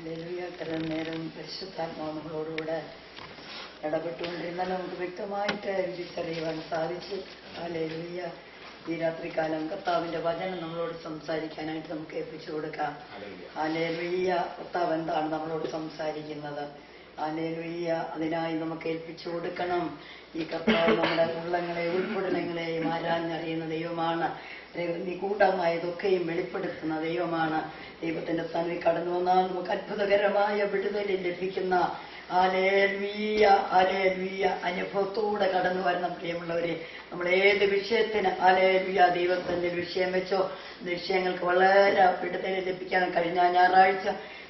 നേരം പരിശുദ്ധാത്മാവ് നമ്മളോടുകൂടെ ഇടപെട്ടുകൊണ്ടിരുന്നാൽ നമുക്ക് വ്യക്തമായിട്ട് തിരിച്ചറിയുവാൻ സാധിച്ചു. ഹല്ലേലൂയ. ഈ രാത്രികാലം കർത്താവിന്റെ വചനം നമ്മളോട് സംസാരിക്കാനായിട്ട് നമുക്ക് ഏൽപ്പിച്ചു കൊടുക്കാം. ഹല്ലേലൂയ. കർത്താവ് എന്താണ് നമ്മളോട് സംസാരിക്കുന്നത്? ഹല്ലേലൂയ. അതിനായി നമുക്ക് ഏൽപ്പിച്ചു കൊടുക്കണം. ഈ കർത്താവ് നമ്മുടെ ഉള്ളങ്ങളെ ഉൾപ്പെടുന്നങ്ങളെയും ആരാഞ്ഞറിയുന്ന ദൈവമാണ്. നിഗൂഢമായതൊക്കെയും വെളിപ്പെടുത്തുന്ന ദൈവമാണ്. ദൈവത്തിന്റെ സന്നിധി കടന്നു വന്നാൽ നമുക്ക് അത്ഭുതകരമായ വിടുതലിൽ ലഭിക്കുന്ന ഹല്ലേലൂയ ഹല്ലേലൂയ അനുഭവത്തോടെ കടന്നു വരണം. പ്രിയമുള്ളവരെ, നമ്മൾ ഏത് വിഷയത്തിന് ഹല്ലേലൂയ ദൈവത്തിന്റെ വിഷയം വെച്ചോ വിഷയങ്ങൾക്ക് വളരെ വിടുതൽ ലഭിക്കാൻ കഴിഞ്ഞ ഞായറാഴ്ച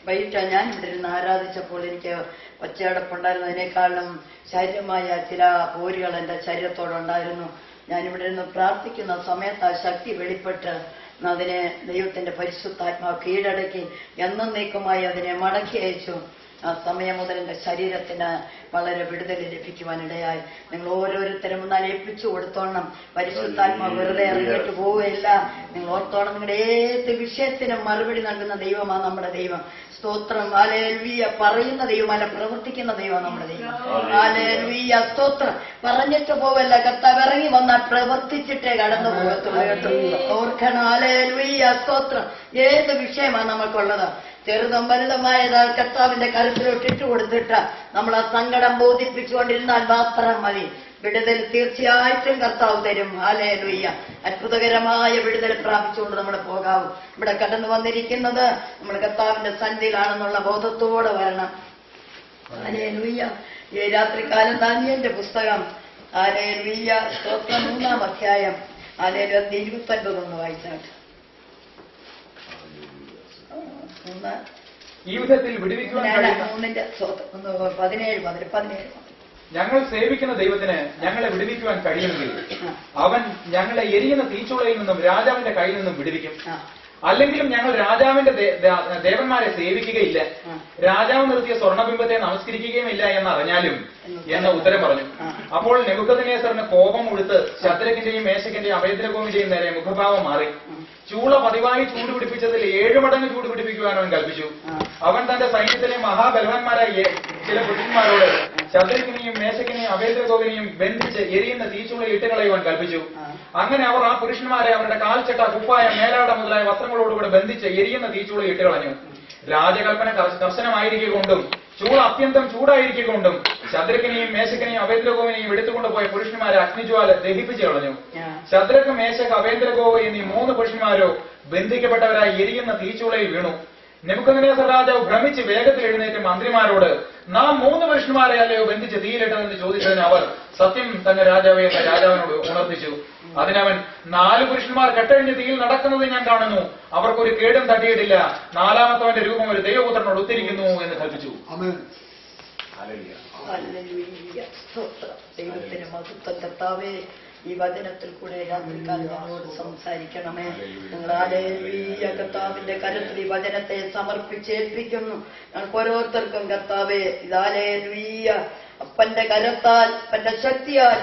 വൈകിട്ട് ഞാൻ ഇവിടെ ഇരുന്ന് ആരാധിച്ചപ്പോൾ എനിക്ക് ഒച്ചയടപ്പുണ്ടായിരുന്നതിനേക്കാളും ശരീരമായ ചില പോരുകൾ എൻ്റെ ശരീരത്തോടുണ്ടായിരുന്നു. ഞാനിവിടെ നിന്ന് പ്രാർത്ഥിക്കുന്ന സമയത്ത് ആ ശക്തി വെളിപ്പെട്ട് അതിനെ ദൈവത്തിന്റെ പരിശുദ്ധാത്മാവ് കീഴടക്കി എന്നേക്കുമായി അതിനെ മടക്കി അയച്ചു. ആ സമയം മുതൽ എൻ്റെ ശരീരത്തിന് വളരെ വിടുതൽ ലഭിക്കുവാനിടയായി. നിങ്ങൾ ഓരോരുത്തരും ഒന്നാൽ ഏൽപ്പിച്ചു കൊടുത്തോണം. പരിശുദ്ധാത്മാവ് വെറുതെ ഇറങ്ങിയിട്ട് പോവുകയില്ല. നിങ്ങൾ ഓർത്തോണം, നിങ്ങളുടെ ഏത് വിഷയത്തിനും മറുപടി നൽകുന്ന ദൈവമാണ് നമ്മുടെ ദൈവം. സ്തോത്രം. ഹല്ലേലൂയ. പറയുന്ന ദൈവമല്ല, പ്രവർത്തിക്കുന്ന ദൈവമാണ് നമ്മുടെ ദൈവം. ഹല്ലേലൂയ. സ്തോത്രം. പറഞ്ഞിട്ട് പോവല്ല, കർത്താവ് ഇറങ്ങി വന്നാൽ പ്രവർത്തിച്ചിട്ടേ കടന്നു പോകത്തുള്ളൂ. ഓർക്കണം. ഹല്ലേലൂയ. സ്തോത്രം. ഏത് വിഷയമാണ് നമുക്കുള്ളത്, ചെറുതും വലുതുമായത് കർത്താവിന്റെ കരുത്തിലോട്ട് ഇട്ടുകൊടുത്തിട്ട് നമ്മൾ ആ സങ്കടം ബോധിപ്പിച്ചുകൊണ്ടിരുന്നാൽ മാത്രം മതി. വിടുതൽ തീർച്ചയായിട്ടും കർത്താവ് തരും. ഹല്ലേലൂയ. അത്ഭുതകരമായ വിടുതൽ പ്രാപിച്ചുകൊണ്ട് നമ്മൾ പോകാവൂ. ഇവിടെ കടന്നു വന്നിരിക്കുന്നത് നമ്മൾ കർത്താവിന്റെ സന്നിധിയിലാണെന്നുള്ള ബോധത്തോടെ വരണം. ഹല്ലേലൂയ. ഈ രാത്രികാലം ദാനിയേലിന്റെ പുസ്തകം ഹല്ലേലൂയ സ്തോത്രം 3-ാം അധ്യായം ഹല്ലേലൂയ 29 വായിച്ചാട്ട്. ഈ വിധത്തിൽ വിടുവിക്കുവാൻ 17 ഞങ്ങൾ സേവിക്കുന്ന ദൈവത്തിന് ഞങ്ങളെ വിടുവിക്കുവാൻ കഴിയുമെങ്കിൽ അവൻ ഞങ്ങളെ എരിയുന്ന തീച്ചുളയിൽ നിന്നും രാജാവിന്റെ കയ്യിൽ നിന്നും വിടുവിക്കും. അല്ലെങ്കിലും ഞങ്ങൾ രാജാവിന്റെ ദേവന്മാരെ സേവിക്കുകയില്ല, രാജാവ് നിർത്തിയ സ്വർണ്ണബിംബത്തെ നമസ്കരിക്കുകയുമില്ല എന്നറിഞ്ഞാലും എന്ന ഉത്തരം പറഞ്ഞു. അപ്പോൾ നെബൂഖദ്നേസറിന് കോപം ഉടുത്ത് ശദ്രക്കിന്റെയും മേശക്കിന്റെയും അബേദ്നെഗോവിന്റെയും നേരെ മുഖഭാവം മാറി. ചൂള പതിവായി ചൂടുപിടിപ്പിച്ചതിൽ 7 മടങ്ങ് ചൂടുപിടിപ്പിക്കുവാൻ അവൻ കൽപ്പിച്ചു. അവൻ തന്റെ സൈന്യത്തിലെ മഹാബലവാന്മാരായ ചില പുരുഷന്മാരോട് ശദ്രക്കിനെയും മേശക്കിനെയും അബേദ്നെഗോവിനെയും ബന്ധിച്ച് എരിയുന്ന തീച്ചുളയിൽ ഇട്ടുകളയുവാൻ കൽപ്പിച്ചു. അങ്ങനെ അവർ ആ പുരുഷന്മാരെ അവരുടെ കാൽച്ചട്ട, കുപ്പായ, മേലാട മുതലായ വസ്ത്രങ്ങളോടുകൂടെ ബന്ധിച്ച് എരിയുന്ന തീച്ചുളയിൽ ഇട്ടുകളഞ്ഞു. രാജകൽപ്പന കർശനമായിരിക്കൊണ്ടും ചൂട് അത്യന്തം ചൂടായിരിക്കൊണ്ടും ശദ്രക്കിനെയും മേശക്കിനെയും അബേദ്നെഗോവിനെയും എടുത്തുകൊണ്ടുപോയ പുരുഷന്മാരെ അഗ്നിജ്വാല ദഹിപ്പിച്ചു കളഞ്ഞു. ശദ്രക്ക്, മേശക്ക്, അബേദ്നെഗോവ് എന്നീ 3 പുരുഷന്മാരോ ബന്ധിക്കപ്പെട്ടവരായി എരിയുന്ന തീച്ചുളയിൽ വീണു. നെബൂഖദ്നേസർ രാജാവ് ഭ്രമിച്ച് വേഗത്തിൽ എഴുന്നേറ്റ് മന്ത്രിമാരോട്, നാം 3 പുരുഷന്മാരെ അല്ലയോ ബന്ധിച്ച് തീയിലിട്ടതെന്ന് ചോദിച്ചതിന് അവർ, സത്യം തന്നെ രാജാവേ എന്ന് രാജാവിനോട് ഉണർത്തിച്ചു. അതിനവൻ, 4 പുരുഷന്മാർ കെട്ടഴിഞ്ഞ് തീയിൽ നടക്കുന്നത് ഞാൻ കാണുന്നു, അവർക്കൊരു കേടും തട്ടിയിട്ടില്ല, 4-മത്തവന്റെ രൂപം ഒരു ദൈവപുത്രനോട് ഒത്തിരിക്കുന്നു എന്ന് കൽപ്പിച്ചു. ദൈവത്തിന് മഹത്വം. കർത്താവേ, ഈ വചനത്തിൽ കൂടെ രാത്രികാലം ഞങ്ങളോട് സംസാരിക്കണമേ. നിങ്ങൾ ഹല്ലേലൂയ കർത്താവിന്റെ കരത്തിൽ ഈ വചനത്തെ സമർപ്പിച്ചേൽപ്പിക്കുന്നു. ഞങ്ങൾക്ക് ഓരോരുത്തർക്കും കർത്താവേ ഹല്ലേലൂയ അപ്പന്റെ കരത്താൽ, അപ്പന്റെ ശക്തിയാൽ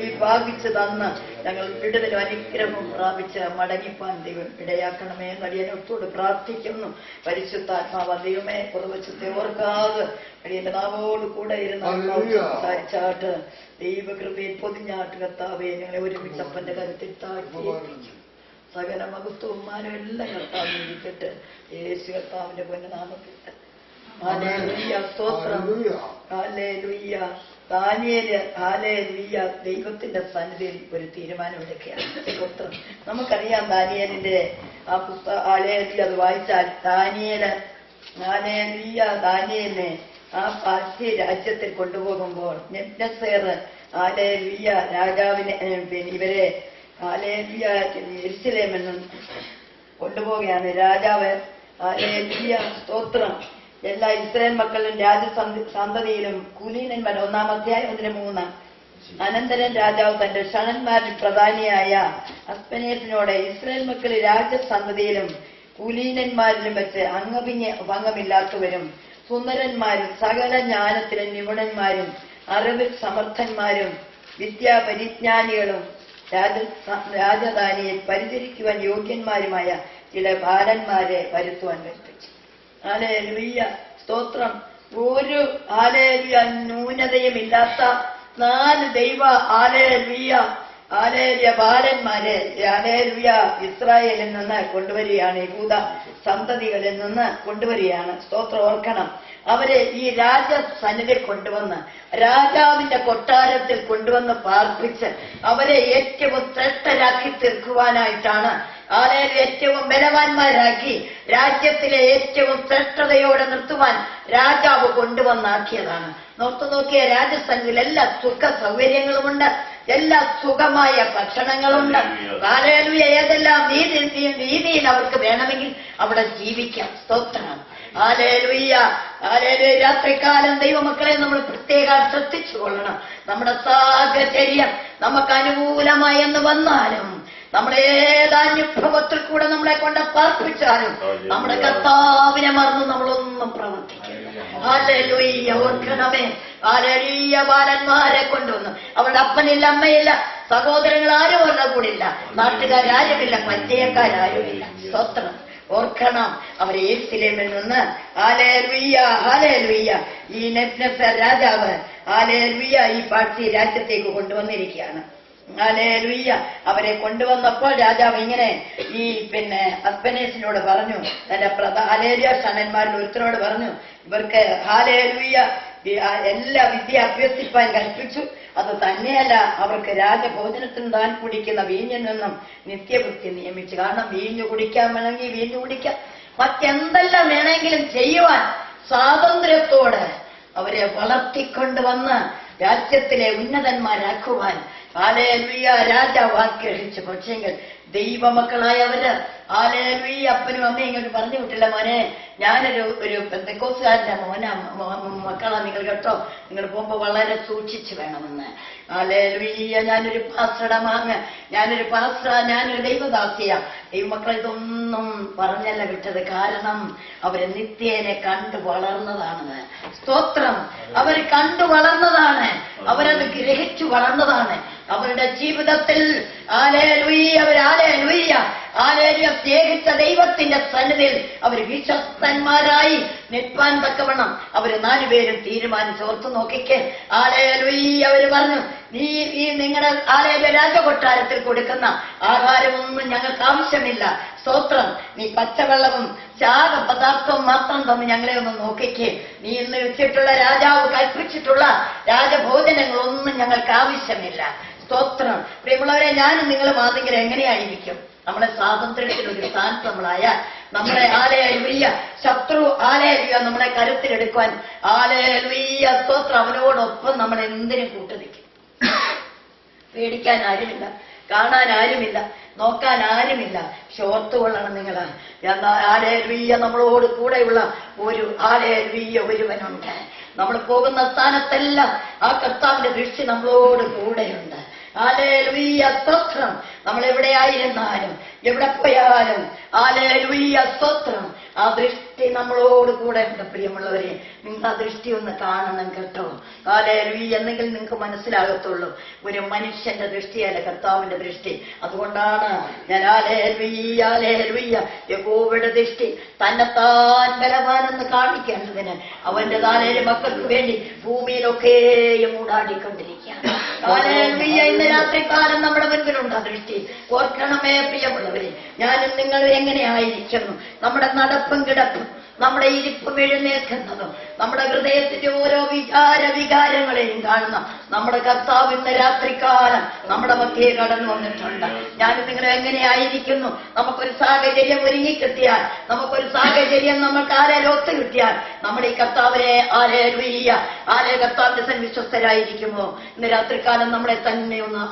വിഭാഗിച്ചു തന്ന് ഞങ്ങൾ വിടുതലും അനുഗ്രഹവും പ്രാപിച്ച് മടങ്ങിപ്പാൻ ദൈവം ഇടയാക്കണമേ എന്ന് അടിയനോട് പ്രാർത്ഥിക്കുന്നു. പരിശുദ്ധാത്മാവ് ദൈവമേ, കുറവച്ചത്തെ ഓർക്കാതെ അടിയന്റെ നാവോട് കൂടെ ഇരുന്ന് സംസാരിച്ചാട്ട് ദൈവകൃപയിൽ പൊതിഞ്ഞാട്ട് കർത്താവെ ഞങ്ങളെ ഒരുമിച്ച് അപ്പന്റെ കരുത്തിൽ താഴ്ത്തി സകല മഹത്വവും മാനം എല്ലാം കർത്താവിനെ ഇരിക്കട്ടെ. യേശു കർത്താവിന്റെ പൊന്നനാമത്തിൽ. ഹല്ലേലൂയ. സ്തോത്രം. ഹല്ലേലൂയ. ദാനിയേല് ഹല്ലേലൂയ ദൈവത്തിന്റെ സന്നിധിയിൽ ഒരു തീരുമാനമെടുക്കുകയാണ്. സ്തോത്രം. നമുക്കറിയാം ദാനിയേലിന്റെ ആ പുസ്തകം ഹല്ലേലൂയ അത് വായിച്ചാൽ ദാനിയേല് ഹല്ലേലൂയ ദാനിയേലിനെ ആ പാർശ്യ രാജ്യത്തിൽ കൊണ്ടുപോകുമ്പോൾ നെബൂഖദ്നേസർ ഹല്ലേലൂയ രാജാവിനെ ഇവരെ ഹല്ലേലൂയ യെരൂശലേമെന്നും കൊണ്ടുപോവുകയാണ്. രാജാവ് ഹല്ലേലൂയ സ്തോത്രം എല്ലാ ഇസ്രായേൽ മക്കളും രാജസന്തതിയിലും കുലീനന്മാർ 1-ാം അധ്യായം 3. അനന്തരം രാജാവ് തന്റെ ഷണന്മാരിൽ പ്രധാനിയായ അസ്പനേസിനോട്, ഇസ്രായേൽ മക്കളിൽ രാജസന്തതിയിലും കുലീനന്മാരിലും വെച്ച് ഭംഗമില്ലാത്തവരും സുന്ദരന്മാരും സകല ജ്ഞാനത്തിലും നിപുണന്മാരും അറിവിൽ സമർത്ഥന്മാരും വിദ്യാപരിജ്ഞാനികളും രാജധാനിയിൽ പരിചരിക്കുവാൻ യോഗ്യന്മാരുമായ ചില ബാലന്മാരെ വരുത്തുവാൻ കൽപ്പിച്ചു. ഹല്ലേലൂയ, സ്തോത്രം. ഒരു ഹല്ലേലൂയ ന്യൂനതയും ഇല്ലാത്ത 4 ദൈവ ഹല്ലേലൂയ ഹല്ലേലൂയ ബാലന്മാരെ ഹല്ലേലൂയ ഇസ്രായേലിൽ നിന്ന് കൊണ്ടുവരികയാണ്, യഹൂദ സന്തതികളിൽ നിന്ന് കൊണ്ടുവരികയാണ്. സ്തോത്രം. ഓർക്കണം, അവരെ ഈ രാജസന്നിധിയിൽ കൊണ്ടുവന്ന് രാജാവിന്റെ കൊട്ടാരത്തിൽ കൊണ്ടുവന്ന് പാർപ്പിച്ച് അവരെ ഏറ്റവും ശ്രേഷ്ഠരാക്കി തീർക്കുവാനായിട്ടാണ്, ആലയിൽ ഏറ്റവും ബലവാന്മാരാക്കി രാജ്യത്തിലെ ഏറ്റവും ശ്രേഷ്ഠതയോടെ നിർത്തുവാൻ രാജാവ് കൊണ്ടുവന്നാക്കിയതാണ്. നോക്കിയ രാജസന്നിധിയിൽ എല്ലാ സുഖ സൗകര്യങ്ങളുമുണ്ട്, എല്ലാ സുഖമായ ഭക്ഷണങ്ങളുണ്ട്. ഹല്ലേലൂയ. ഏതെല്ലാം രീതിയിൽ അവർക്ക് വേണമെങ്കിൽ അവിടെ ജീവിക്കാം. സ്തോത്രം. Hallelujah, hallelujah. രാത്രികാലം ദൈവമക്കളെ നമ്മൾ പ്രത്യേകം ശ്രദ്ധിച്ചു കൊള്ളണം. നമ്മുടെ സാഹചര്യം നമുക്ക് അനുകൂലമായെന്ന് വന്നാലും, നമ്മുടെ ഏതനുഭവത്തിൽ കൂടെ നമ്മളെ കൊണ്ട് പാർപ്പിച്ചാലും നമ്മുടെ കർത്താവിനെ മറന്ന് നമ്മളൊന്നും പ്രവർത്തിക്കില്ല. ഹല്ലേലൂയ. ഓർക്കണമേ, ഹല്ലേലൂയ. ബാലന്മാരെ കൊണ്ടുവന്നു. അവരുടെ അപ്പനില്ല, അമ്മയില്ല, സഹോദരങ്ങൾ ആരും അവരുടെ കൂടെ ഇല്ല, നാട്ടുകാരാരുമില്ല, പരിചയക്കാരാരുമില്ല. സ്തോത്രം. ഓർക്കണം, അവരെ യെരൂശലേമിൽ നിന്ന് ഹല്ലേലൂയ ഹല്ലേലൂയ ഈ നെബൂഖദ്നേസർ രാജാവ് ഹല്ലേലൂയ ഈ പാർട്ടി രാജ്യത്തേക്ക് കൊണ്ടുവന്നിരിക്കുകയാണ്. ഹല്ലേലൂയ. അവരെ കൊണ്ടുവന്നപ്പോൾ രാജാവ് ഇങ്ങനെ ഈ അസ്പനേസിനോട് പറഞ്ഞു, തന്റെ ഹല്ലേലൂയ ഷണന്മാരിൽ ഒരുത്തരോട് പറഞ്ഞു, ഇവർക്ക് ഹല്ലേലൂയ എല്ലാ വിദ്യ അഭ്യസിപ്പാൻ കൽപ്പിച്ചു. അത് തന്നെയല്ല, അവർക്ക് രാജഭോജനത്തിന് താൻ കുടിക്കുന്ന വീഞ്ഞിൽ നിന്നും നിത്യവൃത്തി നിയമിച്ചു. കാരണം വീഞ്ഞു കുടിക്കാൻ വേണമെങ്കിൽ വീഞ്ഞു കുടിക്കാം, മറ്റെന്തെല്ലാം വേണമെങ്കിലും ചെയ്യുവാൻ സ്വാതന്ത്ര്യത്തോടെ അവരെ വളർത്തിക്കൊണ്ടുവന്ന് രാജ്യത്തിലെ ഉന്നതന്മാരാക്കുവാൻ ഹല്ലേലൂയ രാജാവ് ആഗ്രഹിച്ചു. പക്ഷെങ്കിൽ ദൈവമക്കളായവര് ഹല്ലേലൂയ അപ്പനും അമ്മയും ഇങ്ങോട്ട് പറഞ്ഞു വിട്ടില്ല, മോനെ ഞാനൊരു പെന്തക്കോസ്തുകാരന്റെ മക്കളാ നിങ്ങൾ കേട്ടോ, നിങ്ങൾ പോകുമ്പോ വളരെ സൂക്ഷിച്ചു വേണമെന്ന്. ഹല്ലേലൂയ. ഞാനൊരു പാസ്റ്ററുടെ മാങ്ങ, ഞാനൊരു ദൈവദാസിയ. ദൈവമക്കളെ ഇതൊന്നും പറഞ്ഞല്ല വിട്ടത്, കാരണം അവര് നിത്യേനെ കണ്ടു വളർന്നതാണ്. സ്തോത്രം. അവർ കണ്ടു വളർന്നതാണ്, അവരത് ഗ്രഹിച്ചു വളർന്നതാണ്. അവരുടെ ജീവിതത്തിൽ സ്നേഹിച്ച ദൈവത്തിന്റെ സന്നിധിയിൽ അവർ വിശ്വസ്തന്മാരായി നിൽപ്പാൻ തക്കവണ്ണം അവര് 4 പേരും തീരുമാനിച്ചു. ഓർത്തു നോക്കിക്കേ. അവര് പറഞ്ഞു, ഈ നിങ്ങളുടെ രാജകൊട്ടാരത്തിൽ കൊടുക്കുന്ന ആഹാരമൊന്നും ഞങ്ങൾക്ക് ആവശ്യമില്ല. സ്തോത്രം. നീ പച്ചവെള്ളവും ശാഖപദാർത്ഥവും മാത്രം തന്ന് ഞങ്ങളെ ഒന്ന് നോക്കിക്കേ. നീ ഇന്ന് വെച്ചിട്ടുള്ള രാജാവ് കൽപ്പിച്ചിട്ടുള്ള രാജഭോജനങ്ങളൊന്നും ഞങ്ങൾക്ക് ആവശ്യമില്ല. സ്തോത്രം. പ്രിയമുള്ളവരെ, ഞാനും നിങ്ങളും ആദ്യം എങ്ങനെയായിരിക്കും? നമ്മളെ സ്വാതന്ത്ര്യത്തിൽ ഒരു സ്ഥാനത്ത് നമ്മളായ നമ്മളെ ഹല്ലേലൂയ ശത്രു ഹല്ലേലൂയ നമ്മളെ കരുത്തിലെടുക്കുവാൻ ഹല്ലേലൂയ സ്തോത്രം അവനോടൊപ്പം നമ്മൾ എന്തിനും കൂട്ടുനിൽക്കും. പേടിക്കാൻ ആരുമില്ല, കാണാൻ ആരുമില്ല, നോക്കാൻ ആരുമില്ല. ഓർത്തുകൊള്ളണം നിങ്ങൾ, ഹല്ലേലൂയ നമ്മളോട് കൂടെയുള്ള ഒരു ഹല്ലേലൂയ ഒരുവനുണ്ട്. നമ്മൾ പോകുന്ന സ്ഥാനത്തെല്ലാം ആ കർത്താവിന്റെ ദൃഷ്ടി നമ്മളോട് കൂടെയുണ്ട്. ഹല്ലേലൂയ സ്തോത്രം. നമ്മൾ എവിടെയായിരുന്നാലും എവിടെ പോയാലും ഹല്ലേലൂയ സ്തോത്രം, ആ ദൃഷ്ടി നമ്മളോട് കൂടെ ഉണ്ട്. പ്രിയമുള്ളവരെ, നിങ്ങൾ ആ ദൃഷ്ടി ഒന്ന് കാണണം കേട്ടോ. ഹല്ലേലൂയ. എന്നെങ്കിൽ നിങ്ങൾക്ക് മനസ്സിലാകത്തുള്ളൂ, ഒരു മനുഷ്യന്റെ ദൃഷ്ടിയല്ല കർത്താവിന്റെ ദൃഷ്ടി. അതുകൊണ്ടാണ് ഞാൻ ഹല്ലേലൂയ ഹല്ലേലൂയ യഹോവയുടെ ദൃഷ്ടി തന്നെത്താൻ ബലവാനെന്ന് കാണിക്കേണ്ടതിന് അവന്റെ താലേലെ മക്കൾക്ക് വേണ്ടി ഭൂമിയിലൊക്കെയും ഊടാടിക്കൊണ്ടിരിക്കുകയാണ്. ഹല്ലേലൂയ. ഇന്ന് രാത്രികാലം നമ്മുടെ മുൻപിലുണ്ട് ആ ദൃഷ്ടി. ഓർക്കണമേ പ്രിയമുള്ളവരെ, ഞാനും നിങ്ങൾ എങ്ങനെയായിരിക്കുന്നു? നമ്മുടെ നടപ്പും കിടപ്പും, നമ്മുടെ ഇരിപ്പും എഴുന്നേൽക്കുന്നതും, നമ്മുടെ ഹൃദയത്തിന്റെ ഓരോ വികാരങ്ങളെയും കാണുന്ന നമ്മുടെ കർത്താവ് ഇന്ന് രാത്രികാലം നമ്മുടെ മധ്യേ കടന്നു വന്നിട്ടുണ്ട്. ഞാനും നിങ്ങൾ എങ്ങനെയായിരിക്കുന്നു? നമുക്കൊരു സാഹചര്യം ഒരുങ്ങിക്കിട്ടിയാൽ, നമുക്കൊരു സാഹചര്യം നമുക്ക് ആരെയും ഒത്തു കിട്ടിയാൽ, നമ്മുടെ ഈ കർത്താവിനെ കർത്താവിന്റെ വിശ്വസ്തരായിരിക്കുമോ? ഇന്ന് രാത്രികാലം നമ്മളെ തന്നെ ഒന്ന്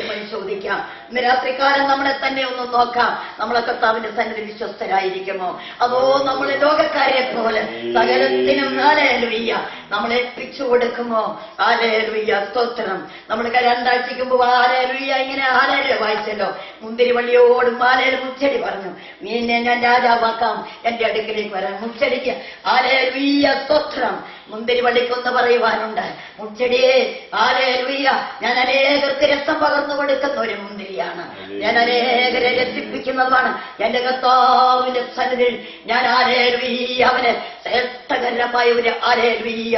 പരിശോധിക്കാം. ഇന്ന് രാത്രികാലം നമ്മളെ തന്നെ ഒന്ന് നോക്കാം. നമ്മളെ കർത്താവിന്റെ സന്നിധി വിശ്വസ്തരായിരിക്കുമോ? അതോ നമ്മളെ ലോകക്കാരെ പോലെ സകലത്തിനും ഹല്ലേലൂയ നമ്മളെ ഏൽപ്പിച്ചു കൊടുക്കുമോ? ഹല്ലേലൂയ സ്തോത്രം. നമ്മൾ 2 ആഴ്ചയ്ക്ക് മുമ്പ് ഹല്ലേലൂയ ഇങ്ങനെ ഹല്ലേലൂയ വായിച്ചല്ലോ. മുന്തിരി വള്ളിയോടും ഹല്ലേലൂയ മുച്ചടി പറഞ്ഞു, നിന്നെ ഞാൻ രാജാവാക്കാം, എന്റെ അടുക്കിലേക്ക് വരാൻ. മുച്ചടിക്ക് ഹല്ലേലൂയ സ്തോത്രം. മുന്തിരിവള്ളിക്കൊന്ന് പറയുവാനുണ്ട്. മുച്ചെടിയെ ഹല്ലേലൂയ, ഞാൻ അനേകർക്ക് രസം പകർന്നു കൊടുക്കുന്ന ഒരു മുന്തിരിയാണ്. ഞാൻ അനേകരെ രസിപ്പിക്കുന്നതാണ്. എന്റെ കർത്താവിന്റെ സന്നിധിയിൽ ഞാൻ ഹല്ലേലൂയ അവന് ശ്രേഷ്ഠകരമായ ഒരു ഹല്ലേലൂയ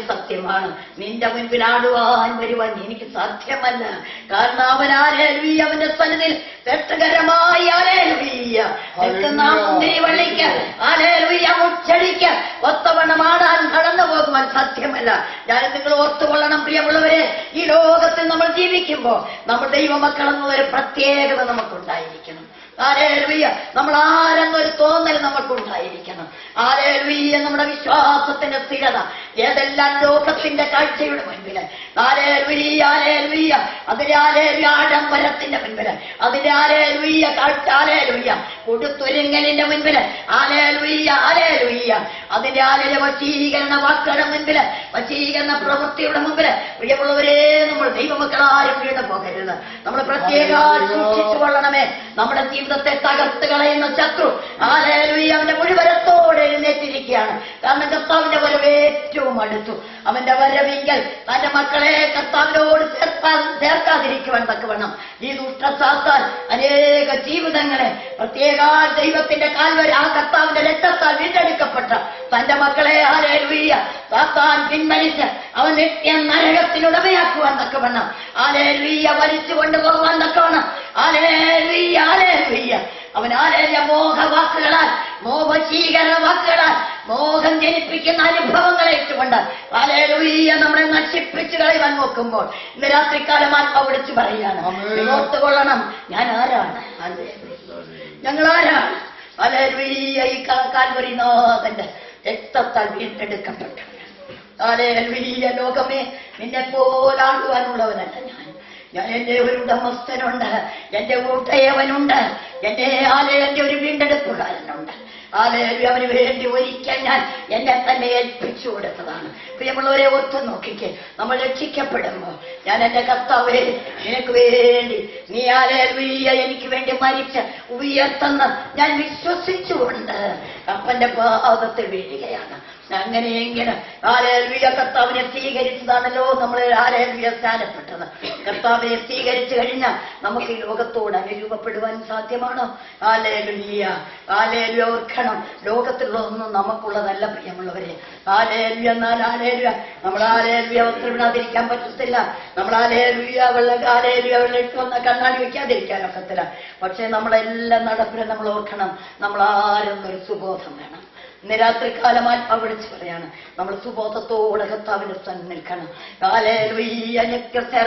സത്യമാണ്. നിന്റെ മുൻപിൽ ആടുവാൻ വരുവാൻ എനിക്ക് സാധ്യമല്ല. കാരണം അവൻ ഹല്ലേലൂയ അവന്റെ സന്നിധിയിൽ ശ്രേഷ്ഠകരമായ ഹല്ലേലൂയ നിൽക്കുന്ന മുന്തിരിവള്ളിക്ക് ഹല്ലേലൂയ മുച്ചെടിക്ക് ഒത്തവണ്ണം ആടാൻ കടന്നു പോകുവാൻ സാധ്യമല്ല. ഞാൻ നിങ്ങൾ ഓർത്തുകൊള്ളണം പ്രിയമുള്ളവരെ, ഈ ലോകത്തിൽ നമ്മൾ ജീവിക്കുമ്പോൾ നമ്മൾ ദൈവമക്കളെന്നൊരു പ്രത്യേകത നമുക്കുണ്ടായിരിക്കണം. ഹല്ലേലൂയ, നമ്മൾ ആരെന്നൊരു തോന്നൽ നമുക്കുണ്ടായിരിക്കണം. ഹല്ലേലൂയ, നമ്മുടെ വിശ്വാസത്തിന്റെ സ്ഥിരത ഏതെല്ലാം ലോകത്തിന്റെ കാഴ്ചയുടെ മുൻപില്, ഹല്ലേലൂയ ഹല്ലേലൂയ, അതിന്റെ ഹല്ലേലൂയ ആഡംബരത്തിന്റെ മുൻപില്, അതിന്റെ ഹല്ലേലൂയ കാഴ്ച, ഹല്ലേലൂയ കൊടുത്തൊരുങ്ങലിന്റെ മുൻപില്, ഹല്ലേലൂയ ഹല്ലേലൂയ അതിന്റെ ഹല്ലേലൂയ വശീകരണ വാക്കുകളുടെ മുൻപില്, വശീകരണ പ്രവൃത്തിയുടെ മുമ്പില് പ്രിയമുള്ളവരെ നമ്മൾ ദൈവമക്കളാരും വീണ് പോകരുത്. നമ്മൾ പ്രത്യേക സൂക്ഷിച്ചു കൊള്ളണമേ. നമ്മുടെ ജീവിതത്തെ തകർത്ത് കളയുന്ന ശത്രു ഹല്ലേലൂയ അവന്റെ മുഴുവരത്തോടെ എഴുന്നേറ്റിരിക്കുകയാണ്. കാരണം കർത്താവിന്റെ വരവ് ഏറ്റവും അടുത്തു. അവന്റെ വരവെങ്കിൽ തന്റെ മക്കളെ കർത്താവിനോട് ചേർക്കാതിരിക്കുവാൻ തക്കവണ്ണം ഈ ദുഷ്ടസാത്താൻ അനേക ജീവിതങ്ങളെ പ്രത്യേക ദൈവത്തിന്റെ കാൽവരി ആ കർത്താവിന്റെ രക്തത്താൽ വീണ്ടെടുക്കപ്പെട്ട തന്റെ മക്കളെ ഹല്ലേലൂയ സാത്താൻ പിൻവലിച്ച് അവൻ നിത്യ നരകത്തിനുടമയാക്കുവാൻ തക്കവണ്ണം ഹല്ലേലൂയ വലിച്ചു കൊണ്ടുപോകാൻ തക്കവണ്ണം ഹല്ലേലൂയ ഹല്ലേലൂയ അവൻ ഹല്ലേലൂയ മോഹവാക്കുകളാൽ, മോഹശീകരണ വാക്കുകളാൽ, മോഹം ജനിപ്പിക്കുന്ന അനുഭവങ്ങളെ ഇട്ടുകൊണ്ട് ഹല്ലേലൂയ നമ്മളെ നശിപ്പിച്ചു കളയാൻ നോക്കുമ്പോൾ ഇന്ന് രാത്രികാലം ആത്മാവ് വിളിച്ചു പറയുകയാണ്, ഓർത്തുകൊള്ളണം, ഞാൻ ആരാണ്? ഞങ്ങൾ ആരാണ്? ഹല്ലേലൂയ ഈ കാൽവരിനാഥന്റെ രക്തത്താൽ വീണ്ടെടുക്കപ്പെട്ടു. ഹല്ലേലൂയ ലോകമേ, നിന്നെ പോലാടുവാനുള്ളവനല്ല ഞാൻ എന്റെ ഒരു ഉടമസ്ഥനുണ്ട്, എന്റെ ഉടയവനുണ്ട്, എന്റെ ഒരു വീണ്ടെടുപ്പുകാരനുണ്ട്. അവന് വേണ്ടി ഒരിക്കൽ ഞാൻ എന്നെ തന്നെ ഏൽപ്പിച്ചു കൊടുത്തതാണ്. പ്രിയമുള്ളവരെ ഓർത്തു നോക്കിക്കേ, നമ്മൾ രക്ഷിക്കപ്പെടുമ്പോ ഞാൻ എന്റെ കർത്താവേ നിനക്ക് വേണ്ടി നീ ഹല്ലേലൂയ എനിക്ക് വേണ്ടി മരിച്ച് ഉയർത്തെന്ന് ഞാൻ വിശ്വസിച്ചുകൊണ്ട് അപ്പന്റെ പാദത്തിൽ വീഴുകയാണ്. അങ്ങനെയെങ്കിൽ ഹല്ലേലൂയ കർത്താവിനെ സ്വീകരിച്ചതാണല്ലോ നമ്മൾ ഹല്ലേലൂയ സ്ഥാനപ്പെട്ടത്. കർത്താവിനെ സ്വീകരിച്ചു കഴിഞ്ഞാൽ നമുക്ക് ഈ ലോകത്തോട് അനുരൂപപ്പെടുവാൻ സാധ്യമാണോ? ഹല്ലേലൂയ ഹല്ലേലൂയ ഓർക്കണം, ലോകത്തിലുള്ളതൊന്നും നമുക്കുള്ളതല്ല പ്രിയമുള്ളവരെ. ഹല്ലേലൂയ എന്നാൽ ഹല്ലേലൂയ നമ്മൾ ഹല്ലേലൂയ വസ്ത്രമിടാതിരിക്കാൻ പറ്റത്തില്ല. നമ്മൾ ഹല്ലേലൂയ വെള്ളം കണ്ണാടി വയ്ക്കാതിരിക്കാനൊക്കത്തില്ല. പക്ഷെ നമ്മളെല്ലാം നടപ്പിലും നമ്മൾ ഓർക്കണം, നമ്മൾ ആരെന്നൊരു സുബോധം വേണം. ഇന്ന് രാത്രികാലമായി വിളിച്ചു പറയാണ്, നമ്മൾ സുബോധത്തോടെ കർത്താവിന്റെ സ്ഥാനം നിൽക്കണം. ഹല്ലേലൂയ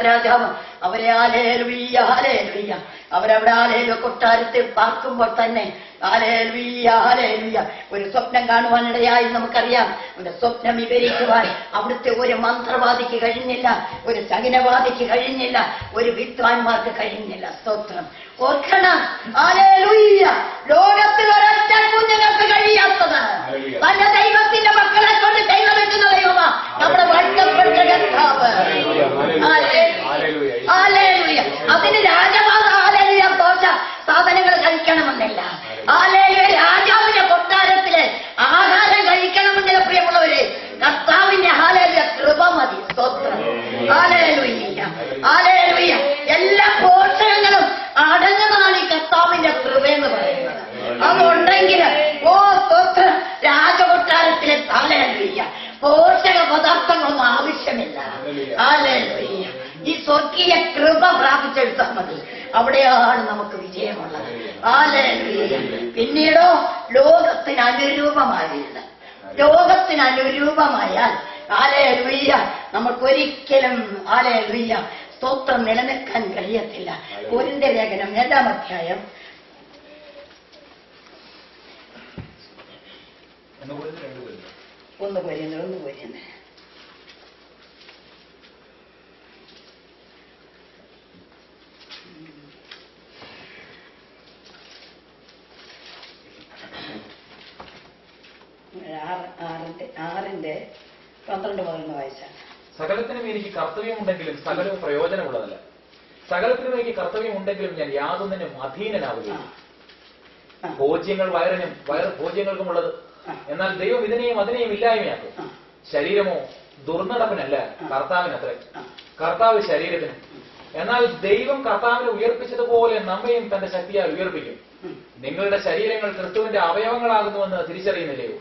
രാജാവ് അവരെ ഹല്ലേലൂയ ഹല്ലേലൂയ അവരവിടെ ഹല്ലേലൂയ കൊട്ടാരത്തിൽ പാർക്കുമ്പോൾ തന്നെ ഹല്ലേലൂയ ഹല്ലേലൂയ ഒരു സ്വപ്നം കാണുവാനിടയായി നമുക്കറിയാം. അവന്റെ സ്വപ്നം വിവരിക്കുവാൻ അവിടുത്തെ ഒരു മന്ത്രവാദിക്ക് കഴിഞ്ഞില്ല, ഒരു സകിനവാദിക്ക് കഴിഞ്ഞില്ല, ഒരു വിദ്വാൻമാർക്ക് കഴിഞ്ഞില്ല. സ്തോത്രം. ഓർക്കണം, ഹല്ലേലൂയ ലോകത്തിൽ ഒരൊറ്റ കുഞ്ഞുങ്ങൾക്ക് കഴിയാത്തത് തന്റെ ദൈവത്തിന്റെ മക്കളെ കൊണ്ട് ദൈവമെത്തുന്ന ദൈവമാ നമ്മുടെ വാഴ്ത്തപ്പെട്ട കർത്താവ്. ഹല്ലേലൂയ അതിന് രാജപാത ഹല്ലേലൂയ ദോഷ സാധനങ്ങൾ കഴിക്കണമെന്നില്ല. ഹല്ലേലൂയ രാജാവിന്റെ കൊട്ടാരത്തില് ആഹാരം കഴിക്കണമെന്നില്ല. പ്രിയമുള്ളവരെ, കർത്താവിന്റെ ഹല്ലേലൂയ കൃപ മതി. സ്തോത്രം. ഹല്ലേലൂയ ഹല്ലേലൂയ എല്ലാ പോഷകങ്ങളും അടങ്ങുന്നതാണ് ഈ കർത്താവിന്റെ കൃപയെന്ന് പറയുന്നത്. അതുണ്ടെങ്കിൽ സ്തോത്രം രാജകൊട്ടാരത്തിലെ ഹല്ലേലൂയ പോഷക പദാർത്ഥങ്ങളൊന്നും ആവശ്യമില്ല. ഹല്ലേലൂയ ഈ സ്വർഗീയ കൃപ പ്രാപിച്ചെടുത്താൽ മതി, അവിടെയാണ് നമുക്ക് വിജയമുള്ളത്. ഹല്ലേലൂയ പിന്നീടോ ലോകത്തിന് അനുരൂപമായില്ല. ലോകത്തിന് അനുരൂപമായാൽ ഹല്ലേലൂയ നമുക്കൊരിക്കലും ഹല്ലേലൂയ സ്തോത്രം നിലനിൽക്കാൻ കഴിയത്തില്ല. കൊരിന്ത്യർ ലേഖനം 2-ാം അധ്യായം 1 Corinthians ആറിന്റെ 12 വായിച്ചാണ്. സകലത്തിനും എനിക്ക് കർത്തവ്യമുണ്ടെങ്കിലും സകലവും പ്രയോജനമുള്ളതല്ല. സകലത്തിനും എനിക്ക് കർത്തവ്യമുണ്ടെങ്കിലും ഞാൻ യാതൊന്നിനും അധീനനാവുകയില്ല. ഭോജ്യങ്ങൾ വയറിനും വയറ് ഭോജ്യങ്ങൾക്കുമുള്ളത്, എന്നാൽ ദൈവം ഇതിനെയും അതിനെയും ഇല്ലായ്മയാക്കും. ശരീരമോ ദുർനടപ്പിനല്ല, കർത്താവിനത്രേ. കർത്താവ് ശരീരത്തിന്. എന്നാൽ ദൈവം കർത്താവിനെ ഉയർപ്പിച്ചതുപോലെ നമ്മയും തന്റെ ശക്തിയാൽ ഉയർപ്പിക്കും. നിങ്ങളുടെ ശരീരങ്ങൾ ക്രിസ്തുവിന്റെ അവയവങ്ങളാകുന്നുവെന്ന് തിരിച്ചറിയുന്നില്ലയോ?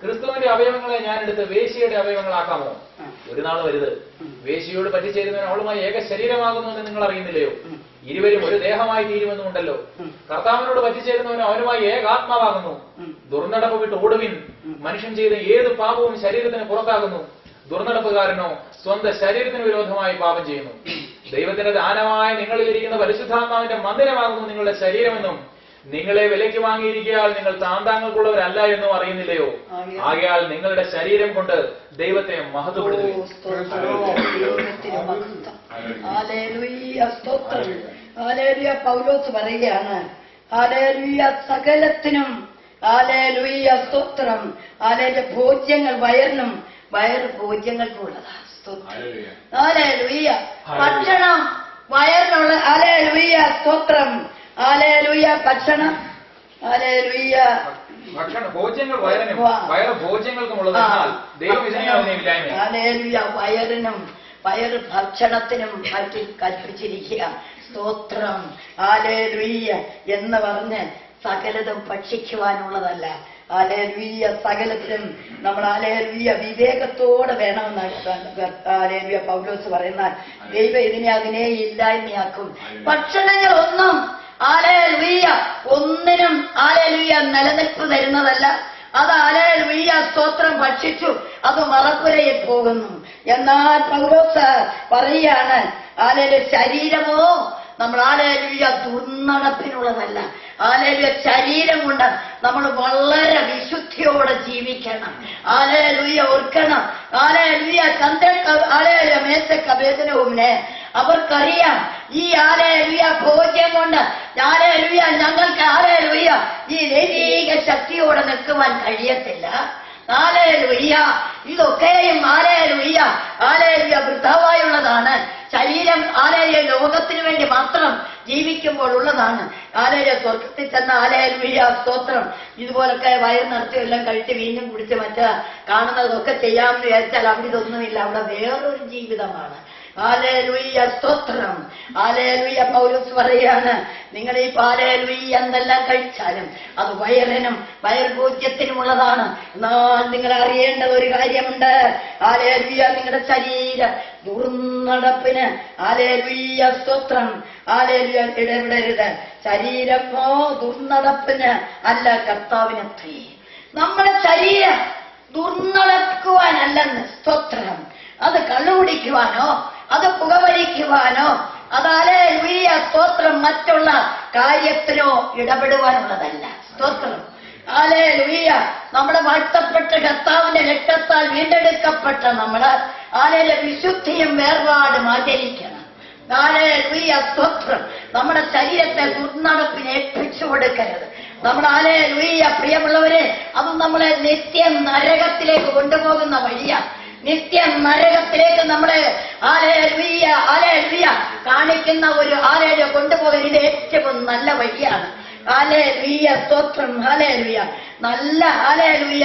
ക്രിസ്തുവിന്റെ അവയവങ്ങളെ ഞാനെടുത്ത് വേശ്യയുടെ അവയവങ്ങളാക്കാമോ? ഒരു നാൾ വരുത്. വേശ്യയോട് പറ്റിച്ചേരുന്നവൻ അവളുമായി ഏക ശരീരമാകുന്നുവെന്ന് നിങ്ങൾ അറിയുന്നില്ലയോ? ഇരുവരും ഒരു ദേഹമായി തീരുമെന്നുണ്ടല്ലോ. കർത്താവിനോട് പറ്റിച്ചേരുന്നവനും അവനുമായി ഏകാത്മാവാകുന്നു. ദുർനടപ്പ് വിട്ട് ഓടുവിൻ. മനുഷ്യൻ ചെയ്ത ഏത് പാപവും ശരീരത്തിന് പുറത്താകുന്നു. ദുർനടപ്പുകാരനോ സ്വന്തം ശരീരത്തിന് വിരോധമായി പാപം ചെയ്യുന്നു. ദൈവത്തിന്റെ ദാനമായ നിങ്ങളിലിരിക്കുന്ന പരിശുദ്ധാത്മാവിന്റെ മന്ദിരമാകുന്നു നിങ്ങളുടെ ശരീരമെന്നും നിങ്ങളെ വിലയ്ക്ക് വാങ്ങിയിരിക്കയാൽ നിങ്ങൾ താന്താങ്ങൾക്കുള്ളവരല്ല എന്നും അറിയുന്നില്ലയോ? ആകയാൽ നിങ്ങളുടെ ശരീരം കൊണ്ട് ദൈവത്തെ മഹത്വപ്പെടുത്തുവിൻ. പൗലോസ് പറയുകയാണ്, ഹല്ലേലൂയ, സകലത്തിനും ഹല്ലേലൂയ സ്തോത്രം. ഹല്ലേലൂയ, ഭോജ്യങ്ങൾ വയറിനും വയറ് ഭോജ്യങ്ങൾക്കുള്ളതാ. ഹല്ലേലൂയ, ഭക്ഷണം വയറിനുള്ള. ഹല്ലേലൂയ സ്തോത്രം. ഹല്ലേലൂയ, ഭക്ഷണം. ഹല്ലേലൂയ, ഭോജ്യങ്ങൾ വയറിനും വയറ് ഭോജ്യങ്ങൾക്കുമുള്ളതിനാൽ ദൈവം ഹല്ലേലൂയ, വയറിനും വയറ് ഭക്ഷണത്തിനും മറ്റും കൽപ്പിച്ചിരിക്കുക. സ്തോത്രം. ഹല്ലേലൂയ എന്ന് പറഞ്ഞ് സകലതും ഭക്ഷിക്കുവാനുള്ളതല്ല. ഹല്ലേലൂയ, സകലത്തിലും നമ്മൾ ഹല്ലേലൂയ വിവേകത്തോടെ വേണമെന്നാണ് ഹല്ലേലൂയ പൗലോസ് പറയുന്ന. ദൈവം ഇതിനെ അതിനെ ഇല്ലായ്മയാക്കും. ഭക്ഷണങ്ങളൊന്നും ഹല്ലേലൂയ ഒന്നിനും ഹല്ലേലൂയ നിലനിൽപ്പ് തരുന്നതല്ല. അത് ഹല്ലേലൂയ സ്തോത്രം ഭക്ഷിച്ചു അത് മറക്കുരയിൽ പോകുന്നു. എന്നാൽ പൗലോസ് പറയുകയാണ്, ഹല്ലേലൂയ ശരീരമോ നമ്മൾ ഹല്ലേലൂയ ദുർനടപ്പിനുള്ളതല്ല. ഹല്ലേലൂയ ശരീരം കൊണ്ട് നമ്മൾ വളരെ വിശുദ്ധിയോടെ ജീവിക്കണം. ഹല്ലേലൂയ ഓർക്കണം. ഹല്ലേലൂയ ഹല്ലേലൂയ മേശക്കഭേദനവുമിനെ അവർക്കറിയാം ഈ ഹല്ലേലൂയ ഭോജ്യം കൊണ്ട് ഹല്ലേലൂയ ഞങ്ങൾക്ക് ഹല്ലേലൂയ ഈ ദൈവിക ശക്തിയോടെ നിൽക്കുവാൻ കഴിയത്തില്ല. ഹല്ലേലൂയ ഇതൊക്കെയും ഹല്ലേലൂയ ഹല്ലേലൂയ വൃഥാവായുള്ളതാണ്. ശരീരം ഹല്ലേലൂയ ലോകത്തിന് വേണ്ടി മാത്രം ജീവിക്കുമ്പോൾ ഉള്ളതാണ്. ഹല്ലേലൂയ സ്വർഗത്തിൽ ചെന്ന ഹല്ലേലൂയ സ്തോത്രം ഇതുപോലൊക്കെ വയറ് നിറച്ച് എല്ലാം കഴിച്ച് വീണ്ടും കുടിച്ച് മറ്റ് കാണുന്നതൊക്കെ ചെയ്യാമെന്ന് വിചാരിച്ചാൽ അവിടെ ഇതൊന്നുമില്ല. അവിടെ വേറൊരു ജീവിതമാണ്. ഹല്ലേലൂയ സ്തോത്രം. ഹല്ലേലൂയ പൗലോസ് പറയാണ്, നിങ്ങൾ ഈ ഹല്ലേലൂയ എന്തെല്ലാം കഴിച്ചാലും അത് വയറിനും വയർഭോജ്യത്തിനുമുള്ളതാണ്. എന്നാൽ നിങ്ങൾ അറിയേണ്ടത് ഒരു കാര്യമുണ്ട്. ഹല്ലേലൂയ നിങ്ങളുടെ ശരീരം ദുർനടപ്പിന് ഹല്ലേലൂയ സ്തോത്രം ഹല്ലേലൂയ ഇടപെടരുത്. ശരീരമോ ദുർനടപ്പിന് അല്ല, കർത്താവിനത്രേ. നമ്മുടെ ശരീരം ദുർനടക്കുവാനല്ലെന്ന്. സ്തോത്രം. അത് കള്ളുകുടിക്കുവാനോ അത് പുകവലിക്കുവാനോ അത് ഹല്ലേലൂയ സ്തോത്രം മറ്റുള്ള കാര്യത്തിനോ ഇടപെടുവാനുള്ളതല്ല. സ്തോത്രം. ഹല്ലേലൂയ നമ്മുടെ വാഴ്ത്തപ്പെട്ട കർത്താവിന്റെ രക്തത്താൽ വീണ്ടെടുക്കപ്പെട്ട നമ്മള് ഹല്ലേലൂയ വിശുദ്ധിയും വേർപാടും ആചരിക്കണം. ഹല്ലേലൂയ സ്തോത്രം. നമ്മുടെ ശരീരത്തെ ദുർനടപ്പിന് ഏൽപ്പിച്ചു കൊടുക്കരുത്. നമ്മുടെ ഹല്ലേലൂയ പ്രിയമുള്ളവരെ, അത് നമ്മളെ നിത്യ നരകത്തിലേക്ക് കൊണ്ടുപോകുന്ന വഴിയാണ്. നിത്യ നരകത്തിലേക്ക് നമ്മളെ ഹല്ലേലൂയ ഹല്ലേലൂയ കാണിക്കുന്ന ഒരു ഹല്ലേലൂയ കൊണ്ടുപോകാൻ ഇത് ഏറ്റവും നല്ല വഴിയാണ്. ഹല്ലേലൂയ സ്തോത്രം. ഹല്ലേലൂയ നല്ല ഹല്ലേലൂയ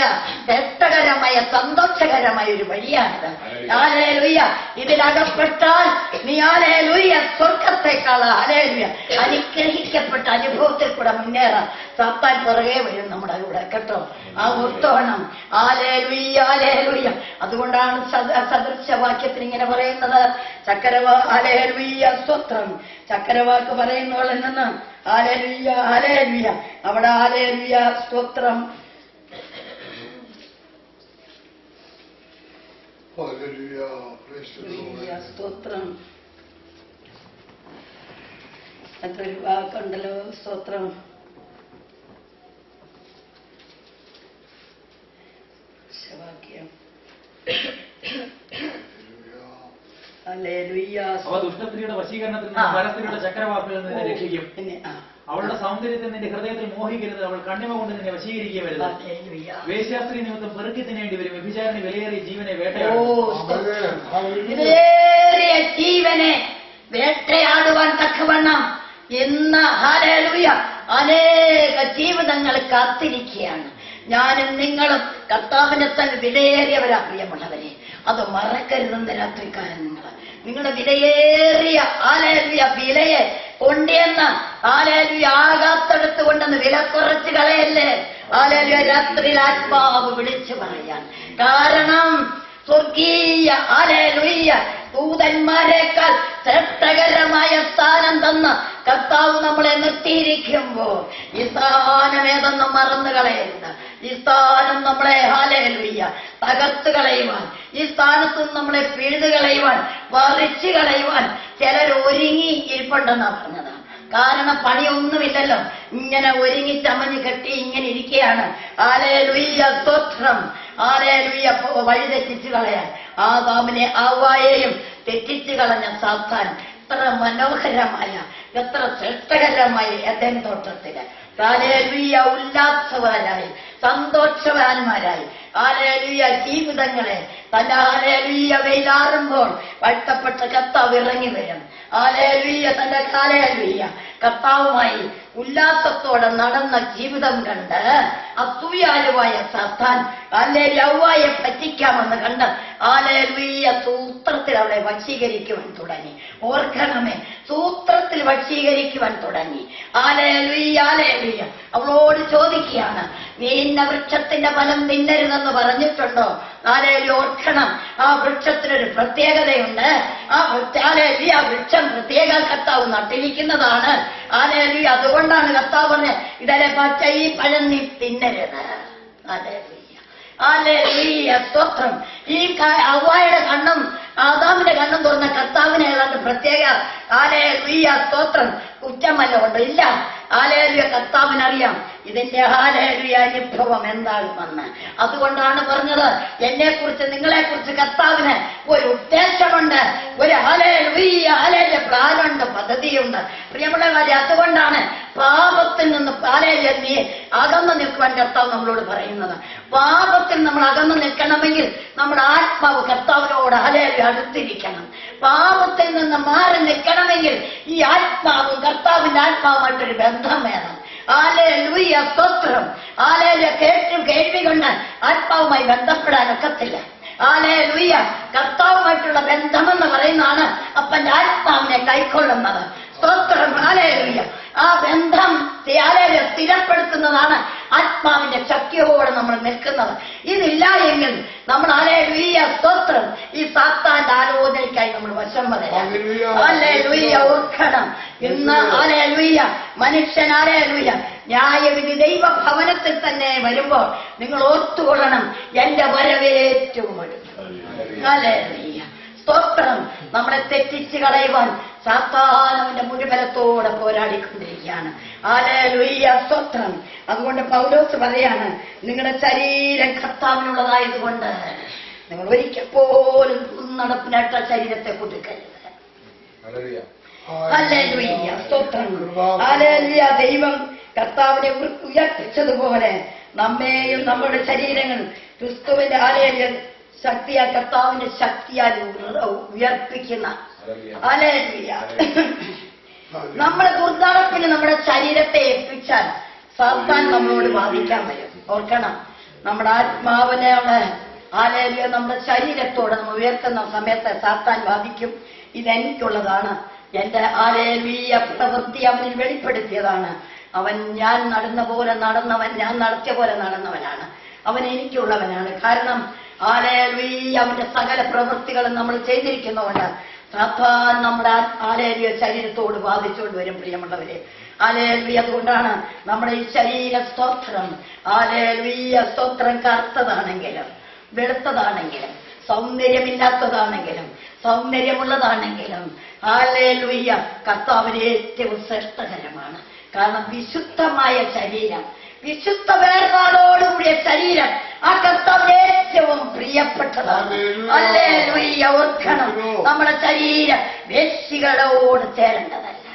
രസകരമായ സന്തോഷകരമായ ഒരു വഴിയാണിത്. ഹല്ലേലൂയ ഇതിലകപ്പെട്ടാൽ നീ ഹല്ലേലൂയ സ്വർഗത്തെക്കാൾ ഹല്ലേലൂയ അനുഗ്രഹിക്കപ്പെട്ട അനുഭവത്തിൽ കൂടെ മുന്നേറാം. സാത്താൻ പുറകെ വരും നമ്മുടെ കൂടെ കേട്ടോ. ആ ഒത്തോണം. Hallelujah hallelujah. അതുകൊണ്ടാണ് സദൃശവാക്യത്തിന് ഇങ്ങനെ പറയുന്നത്. ഹല്ലേലൂയ സ്തോത്രം. ചക്കരവാക്ക് പറയുന്നവളിൽ നിന്ന് ഹല്ലേലൂയ ഹല്ലേലൂയ അവിടെ ഹല്ലേലൂയ സ്തോത്രം. സ്തോത്രം. അത്രയൊരു വാക്കുണ്ടല്ലോ. സ്തോത്രം. വാക്യം അവ ദുഷ്ടസ്ത്രീയുടെ വശീകരണത്തിൽ നിന്ന് പരസ്ത്രീയുടെ ചക്രവാക്കുകളിൽ നിന്ന് രക്ഷിക്കും. അവളുടെ സൗന്ദര്യത്തിൽ നിന്റെ ഹൃദയത്തിൽ മോഹിക്കരുത്. അവൾ കണ്ണിമ കൊണ്ട് നിന്നെ വശീകരിക്കരുത്. വേശ്യാസ്ത്രീ നിമിത്തം പെറുക്കി തിന്നേണ്ടി വരും. വ്യഭിചാരിണി വിലയേറിയ ജീവനെ ജീവനെ വേട്ടയാടുവാൻ തക്കവണ്ണം ഇന്ന് ഹല്ലേലൂയ അനേക ജീവിതങ്ങൾ കാത്തിരിക്കുകയാണ്. ഞാനും നിങ്ങളും കർത്താവിനെ തന്നെ വിലയേറിയവരാ പ്രിയമുള്ളവരെ. അത് മറക്കരുതെന്ന് രാത്രിക്കാലം നിങ്ങളുടെ വിലയേറിയ ഹല്ലേലൂയ വിലയെ കൊണ്ടുവന്ന ഹല്ലേലൂയ ആകാത്തടുത്ത് കൊണ്ടെന്ന് വില കുറച്ച് കളയല്ലേ. ഹല്ലേലൂയ രാത്രിയിൽ ആത്മാവ് വിളിച്ചു പറയാൻ കാരണം സ്വർഗീയ ഹല്ലേലൂയ ദൂതന്മാരെക്കാൾ ശ്രേഷ്ഠകരമായ സ്ഥാനം തന്ന കർത്താവ് നമ്മളെ നിർത്തിയിരിക്കുമ്പോ ഈ സ്ഥാനം ഏതെന്ന് മറന്നു കളയരുത്. ഈ സ്ഥാനം നമ്മളെ ഹല്ലേലൂയ തകർത്ത് കളയുവാൻ, ഈ സ്ഥാനത്ത് നമ്മളെ പിഴുതു കളയുവാൻ, വറിച്ചു കളയുവാൻ ചിലർ ഒരുങ്ങി ഇരിപ്പുണ്ടെന്നാ പറഞ്ഞത്. കാരണം പണിയൊന്നുമില്ലല്ലോ, ഇങ്ങനെ ഒരുങ്ങി ചമഞ്ഞ് കെട്ടി ഇങ്ങനെ ഇരിക്കുകയാണ്. ഹല്ലേലൂയ സ്തോത്രം. ഹല്ലേലൂയ വഴിതെറ്റിച്ചു കളയാൻ ആദാമിനെ ഹവ്വായെയും തെറ്റിച്ചു കളഞ്ഞ സാത്താൻ എത്ര മനോഹരമായ എത്ര ശ്രേഷ്ഠകരമായ ഏദൻ തോട്ടത്തില് ഹല്ലേലൂയ ഉല്ലാസവാനായി സന്തോഷവാന്മാരായി ഹല്ലേലൂയ ജീവിതങ്ങളെ തന്റെ ഹല്ലേലൂയ വെയിലാറുമ്പോൾ വാഴ്ത്തപ്പെട്ട കർത്താവ് ഇറങ്ങി വരും. ഹല്ലേലൂയ തന്റെ ഹല്ലേലൂയ കർത്താവുമായി ഉല്ലാസത്തോടെ നടന്ന ജീവിതം കണ്ട് അസൂയാലുവായ സാത്താൻ ഹല്ലേലൂയ ഹവ്വായെ പറ്റിക്കാമെന്ന് കണ്ട് ഹല്ലേലൂയ സൂത്രത്തിൽ അവളെ വശീകരിക്കുവാൻ തുടങ്ങി. ഓർക്കണമേ, സൂത്രത്തിൽ വശീകരിക്കുവാൻ തുടങ്ങി. ഹല്ലേലൂയ ഹല്ലേലൂയ അവളോട് ചോദിക്കുകയാണ്, നീ ഇന്ന വൃക്ഷത്തിന്റെ ഫലം തിന്നരുതെന്ന് പറഞ്ഞിട്ടുണ്ടോ? ഹല്ലേലൂയ ഓർക്കണം, ആ വൃക്ഷത്തിനൊരു പ്രത്യേകതയുണ്ട്. ആ വൃക്ഷം പ്രത്യേക കർത്താവ് നട്ടിരിക്കുന്നതാണ്. ഹല്ലേലൂയ അതുകൊണ്ടാണ് കർത്താവ് പറഞ്ഞത്, ഇതേ പച്ച ഈ പഴം നീ തിന്നരുത്. ഹല്ലേലൂയ ഹല്ലേലൂയ സ്തോത്രം. ഈ ഹവ്വായുടെ കണ്ണും ആദാമിന്റെ കണ്ണും തുറന്ന കർത്താവിനെ ഏതാണ്ട് പ്രത്യേക ഹല്ലേലൂയ സ്തോത്രം കുറ്റമല്ല കൊണ്ട് ഇല്ല. ഹല്ലേലൂയ കർത്താവിനറിയാം ഇതിന്റെ ഹല്ലേലൂയ അനുഭവം എന്താകുമെന്ന്. അതുകൊണ്ടാണ് പറഞ്ഞത്, എന്നെ കുറിച്ച് നിങ്ങളെ കുറിച്ച് കർത്താവിന് ഒരു ഉദ്ദേശമുണ്ട്, ഒരു ഹല്ലേലൂയ ഹല്ലേലൂയ പ്ലാനുണ്ട്, പദ്ധതിയുണ്ട്. പ്രിയമുള്ള കാര്യം, അതുകൊണ്ടാണ് പാപത്തിൽ നിന്ന് ഹല്ലേലൂയ നീ അകന്നു നിൽക്കുവാൻ കർത്താവ് നമ്മളോട് പറയുന്നത്. പാപത്തിൽ നമ്മൾ അകന്നു നിൽക്കണമെങ്കിൽ നമ്മുടെ ആത്മാവ് കർത്താവിനോട് ഹല്ലേലൂയ അടുത്തിരിക്കണം. പാപത്തിൽ നിന്ന് മാറി നിൽക്കണമെങ്കിൽ ഈ ആത്മാവും കർത്താവിന്റെ ആത്മാവുമായിട്ടൊരു ബന്ധം വേണം. ഹല്ലേലൂയ സ്തോത്രം. ഹല്ലേലൂയ കേൾവി കൊണ്ട് ആത്മാവുമായി ബന്ധപ്പെടാനൊക്കത്തില്ല. ഹല്ലേലൂയ കർത്താവുമായിട്ടുള്ള ബന്ധമെന്ന് പറയുന്നതാണ് അപ്പന്റെ ആത്മാവിനെ കൈക്കൊള്ളുന്നത്. സ്തോത്രം. ഹല്ലേലൂയ ആ ബന്ധം സ്ഥിരപ്പെടുത്തുന്നതാണ് ആത്മാവിന്റെ ശക്തിയോടെ നമ്മൾ നിൽക്കുന്നത്. ഇതില്ല എങ്കിൽ നമ്മൾ ഹല്ലേലൂയ സ്തോത്രം ഈ സാത്താന്റെ ആലോചനയ്ക്കായി നമ്മൾ വശം വരാം. ഹല്ലേലൂയ ഓർക്കണം, ഇന്ന് ഹല്ലേലൂയ മനുഷ്യൻ ഹല്ലേലൂയ ന്യായവിധി ദൈവഭവനത്തിൽ തന്നെ വരുമ്പോൾ നിങ്ങൾ ഓർത്തുകൊള്ളണം, എന്റെ വരവേറ്റവും അടുത്തു. ഹല്ലേലൂയ സ്തോത്രം. നമ്മളെ തെറ്റിച്ച് കളയുവാൻ സാത്താൻ അവന്റെ മുഴുവനത്തോടെ പോരാടിക്കൊണ്ടിരിക്കുകയാണ്. ഹല്ലേലൂയ സ്തോത്രം. അതുകൊണ്ട് പൗലോസ് പറയാണ്, നിങ്ങളുടെ ശരീരം കർത്താവിനുള്ളതായതുകൊണ്ട് നിങ്ങൾ ഒരിക്കൽ പോലും നടപ്പിനായിട്ട് ശരീരത്തെ കൊടുക്കരുത്. ഹല്ലേലൂയ സ്തോത്രം. ഹല്ലേലൂയ ദൈവം കർത്താവിനെ ഉയർപ്പിച്ചതുപോലെ നമ്മെയും നമ്മുടെ ശരീരങ്ങൾ ക്രിസ്തുവിന്റെ ഹല്ലേലൂയ ശക്തിയാ കർത്താവിന്റെ ശക്തിയാൽ ഉയർപ്പിക്കുന്ന ഹല്ലേലൂയ. നമ്മളെ ദുർനടപ്പിന് നമ്മുടെ ശരീരത്തെ ഏൽപ്പിച്ചാൽ സാത്താൻ നമ്മളോട് ബാധിക്കാൻ വരും. ഓർക്കണം, നമ്മുടെ ആത്മാവിനെ ഹല്ലേലൂയ നമ്മുടെ ശരീരത്തോടെ നമ്മൾ ഉയർത്തുന്ന സമയത്ത് സാത്താൻ ബാധിക്കും. ഇതെനിക്കുള്ളതാണ്, എന്റെ ഹല്ലേലൂയ പ്രവൃത്തി അവനിൽ വെളിപ്പെടുത്തിയതാണ്. അവൻ ഞാൻ നടന്ന പോലെ നടന്നവൻ, ഞാൻ നടത്തിയ പോലെ നടന്നവനാണ്. അവൻ എനിക്കുള്ളവനാണ്. കാരണം ഹല്ലേലൂയ അവന്റെ സകല പ്രവൃത്തികളും നമ്മൾ ചെയ്തിരിക്കുന്നതുകൊണ്ട് സാത്താൻ നമ്മുടെ ഹല്ലേലൂയ ശരീരത്തോട് ബാധിച്ചുകൊണ്ട് വരും. പ്രിയമുള്ളവരെ, ഹല്ലേലൂയ അതുകൊണ്ടാണ് നമ്മുടെ ഈ ശരീര സ്തോത്രം ഹല്ലേലൂയ സ്തോത്രം കറുത്തതാണെങ്കിലും വെളുത്തതാണെങ്കിലും സൗന്ദര്യമില്ലാത്തതാണെങ്കിലും സൗന്ദര്യമുള്ളതാണെങ്കിലും ഹല്ലേലൂയ കർത്താവിന് ഏറ്റവും ശ്രേഷ്ഠകരമാണ്. കാരണം വിശുദ്ധമായ ശരീരം, വിശുദ്ധ വേർപാടോടുകൂടിയ ശരീരം ആ കർത്താവിന് ഏറ്റവും പ്രിയപ്പെട്ടതാണ്. ഹല്ലേലൂയ ഓർക്കണം, നമ്മുടെ ശരീരം വേശ്യകളോട് ചേരേണ്ടതല്ല.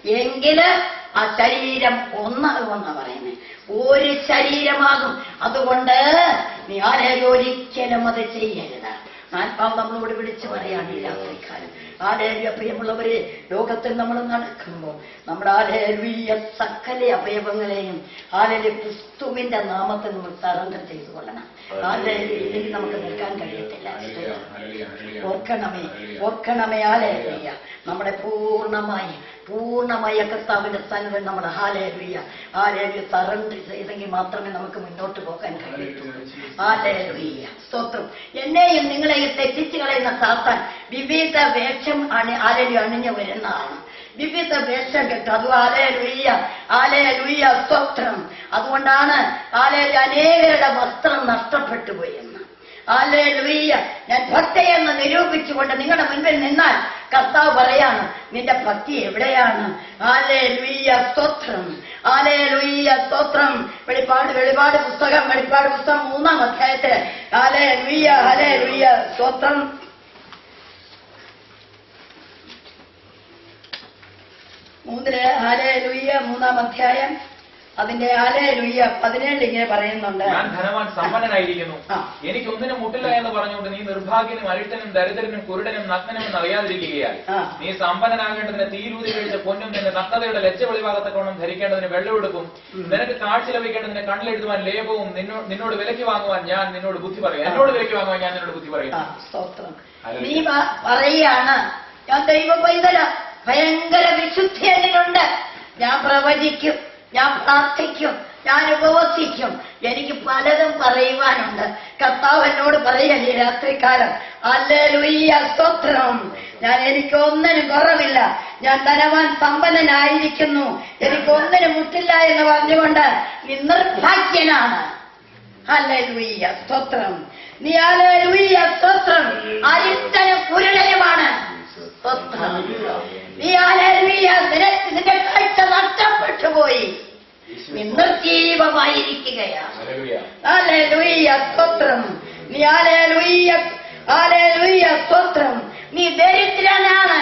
എങ്കില് ആ ശരീരം ഒന്നാകുമെന്നാ പറയുന്നത്, ഒരു ശരീരമാകും. അതുകൊണ്ട് നീ ആരെയും ഒരിക്കലും അത് ചെയ്യരുത്. ആത്മാവ് നമ്മളോട് വിളിച്ചു പറയാണ് ഈ രാത്രിക്കാലം. ഹല്ലേലൂയ. പ്രിയമുള്ളവരെ, ലോകത്തിൽ നമ്മൾ നടക്കുമ്പോൾ നമ്മുടെ ഹല്ലേലൂയ സകല അവയവങ്ങളെയും ഹല്ലേലൂയ ക്രിസ്തുവിന്റെ നാമത്തിൽ നമ്മൾ സറണ്ടർ ചെയ്തു കൊള്ളണം. ഹല്ലേലൂയ. ഇല്ലെങ്കിൽ നമുക്ക് നിൽക്കാൻ കഴിയത്തില്ല. ഓർക്കണമേ ഹല്ലേലൂയ. നമ്മുടെ പൂർണ്ണമായ കർത്താവിന്റെ സന്നിധിയിൽ നമ്മൾ ഹല്ലേലൂയ സറണ്ടർ ചെയ്തെങ്കിൽ മാത്രമേ നമുക്ക് മുന്നോട്ട് പോകാൻ കഴിയത്തുള്ളൂ. ഹല്ലേലൂയ. സ്തോത്രം. എന്നെയും നിങ്ങളെയും തെറ്റിച്ചു കളയുന്ന സാത്താൻ വിവിധ വേഷം അണിഞ്ഞു വരുന്നതാണ്. വിവിധ വേഷം കെട്ടും. അത് ഹല്ലേലൂയ സ്തോത്രം. അതുകൊണ്ടാണ് അനേകരുടെ വസ്ത്രം നഷ്ടപ്പെട്ടു പോയെന്ന്. ഹല്ലേലൂയ. ഞാൻ ഭക്തയെന്ന് നിരൂപിച്ചുകൊണ്ട് നിങ്ങളുടെ മുൻപിൽ നിന്നാൽ കർത്താവ് പറയാണ്, നിന്റെ ഭക്തി എവിടെയാണ്? ഹല്ലേലൂയ സ്തോത്രം. ഹല്ലേലൂയ സ്തോത്രം. വെളിപ്പാട് പുസ്തകം 3-ാം അധ്യായത്തില് ഹല്ലേലൂയ സ്തോത്രം. ഹല്ലേലൂയ 3-ാം അധ്യായം അതിന്റെ ഹല്ലേലൂയ 17 ഇങ്ങനെ പറയുന്നുണ്ട്, ഞാൻ ധനവാൻ സമ്പന്നനായിരിക്കുന്നു, എനിക്ക് ഒന്നിനും മുട്ടില്ല എന്ന് പറഞ്ഞുകൊണ്ട് നീ നിർഭാഗ്യനും അരിഷ്ടനും ദരിദ്രനും കുരുടനും നഗ്നനും എന്ന് അറിയാതിരിക്കുകയാൽ നീ സമ്പന്നനാകേണ്ടതിന് തീരൂതി കഴിച്ച പൊന്നും നിന്റെ നഗ്നതയുടെ ലജ്ജ വെളിവാകത്തക്കോണം ധരിക്കേണ്ടതിന് വെള്ളമെടുക്കും, നിനക്ക് കാഴ്ച ലഭിക്കേണ്ടതിന് കണ്ണിലെഴുതുവാൻ ലേപവും നിന്നോട് വിലയ്ക്ക് വാങ്ങുവാൻ ഞാൻ നിന്നോട് ബുദ്ധി പറയും. എന്നോട് വിലയ്ക്ക് വാങ്ങുവാൻ ഞാൻ നിന്നോട് ബുദ്ധി പറയും. നീ പറയാണ്, ഞാൻ ദൈവ പൈതല, ഭയങ്കര വിശുദ്ധി എന്നിലുണ്ട്, ഞാൻ പ്രവചിക്കും, ഞാൻ പ്രാർത്ഥിക്കും, ഞാൻ ഉപവസിക്കും, എനിക്ക് പലതും പറയുവാനുണ്ട്. കർത്താവ് എന്നോട് പറയല്ലേ രാത്രികാലം, ഹല്ലേലൂയ സ്തോത്രം, എനിക്കൊന്നിനും കുറവില്ല, ഞാൻ ധനവാൻ സമ്പന്നനായിരിക്കുന്നു, എനിക്കൊന്നിനും മുട്ടില്ല എന്ന് പറഞ്ഞുകൊണ്ട് നീ നിർഭാഗ്യനാണ്. ഹല്ലേലൂയ സ്തോത്രം. നീ ഹല്ലേലൂയ സ്തോത്രം അരിഷ്ടനും കുരുടനുമാണ്. സ്തോത്രം. നീ ഹല്ലേലൂയ നിന്റെ കാഴ്ച നഷ്ടപ്പെട്ടു പോയി, നീ നിർജീവമായിരിക്കുകയാണ്. ഹല്ലേലൂയ സ്തോത്രം. നീ ഹല്ലേലൂയ സ്തോത്രം. നീ ദരിദ്രനാണ്,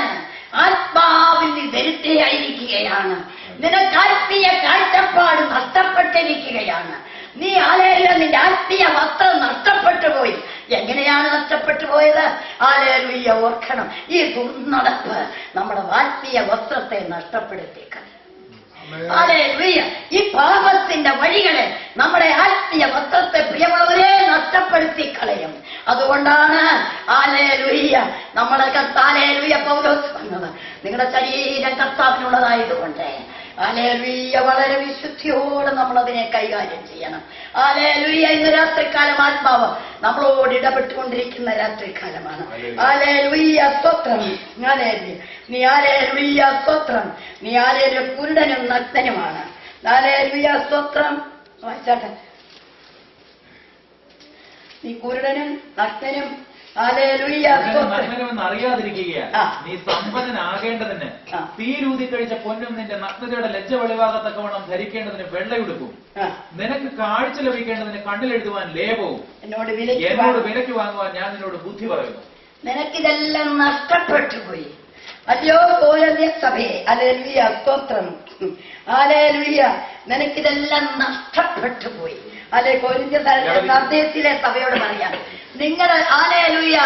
ആത്മാവിൽ നീ ദരിദ്രയായിരിക്കുകയാണ്, നിനക്ക് ആത്മീയ കാഴ്ചപ്പാട് നഷ്ടപ്പെട്ടിരിക്കുകയാണ്. നീ ഹല്ലേലൂയ നിന്റെ ആത്മീയ വസ്ത്രം നഷ്ടപ്പെട്ടു പോയി. എങ്ങനെയാണ് നഷ്ടപ്പെട്ടു പോയത്? ഹല്ലേലൂയ ഓർക്കണം, ഈ ദുർനടപ്പ് നമ്മുടെ ആത്മീയ വസ്ത്രത്തെ നഷ്ടപ്പെടുത്തിയേക്കാം. ഹല്ലേലൂയ. ഈ പാപത്തിന്റെ വഴികളെ നമ്മുടെ ആത്മീയ വസ്ത്രത്തെ പ്രിയമുള്ളവരെ നഷ്ടപ്പെടുത്തി കളയും. അതുകൊണ്ടാണ് ഹല്ലേലൂയ നമ്മുടെ ഹല്ലേലൂയ പൗലോസ് പറഞ്ഞത്, നിങ്ങളുടെ ശരീരം കർത്താവിനുള്ളതായതുകൊണ്ട് ഹല്ലേലൂയ വളരെ വിശുദ്ധിയോടെ നമ്മൾ അതിനെ കൈകാര്യം ചെയ്യണം. ഹല്ലേലൂയ. ഇന്ന് രാത്രികാലം ആത്മാവ് നമ്മളോട് ഇടപെട്ടുകൊണ്ടിരിക്കുന്ന രാത്രികാലമാണ്. ഹല്ലേലൂയ സ്തോത്രം. ഹല്ലേലൂയ. നീ ഹല്ലേലൂയ സ്തോത്രം. നീ ഹല്ലേലൂയ കുരുടനും നഗ്നനുമാണ്. ഹല്ലേലൂയ സ്തോത്രം. വായിച്ചാട്ടെ. നീ കുരുടനും നഗ്നനും അറിയാതിരിക്കുകയാ നീ സമ്പന്നനാകേണ്ടതിന് തീരൂതി കഴിച്ച പൊന്നും നിന്റെ നഗ്നതയുടെ ലജ്ജ വെളിവാകത്തക്കവണ്ണം ധരിക്കേണ്ടതിന് വെള്ളയുടുക്കും, നിനക്ക് കാഴ്ച ലഭിക്കേണ്ടതിന് കണ്ണിലെഴുതുവാൻ ലേപവും എന്നോട് വിലയ്ക്ക് വാങ്ങുവാൻ ഞാൻ നിന്നോട് ബുദ്ധി പറയുന്നു. നിനക്കിതെല്ലാം നഷ്ടപ്പെട്ടു പോയി. അല്ലയോ കോലന്യ സഭയെ, ഹല്ലേലൂയ സ്തോത്രം. ഹല്ലേലൂയ. നിനക്കിതെല്ലാം നഷ്ടപ്പെട്ടു പോയി. അല്ലെ കോരിന്ത്യ സന്ദേശത്തിലെ സഭയോട് പറയാം, നിങ്ങളുടെ ഹല്ലേലൂയ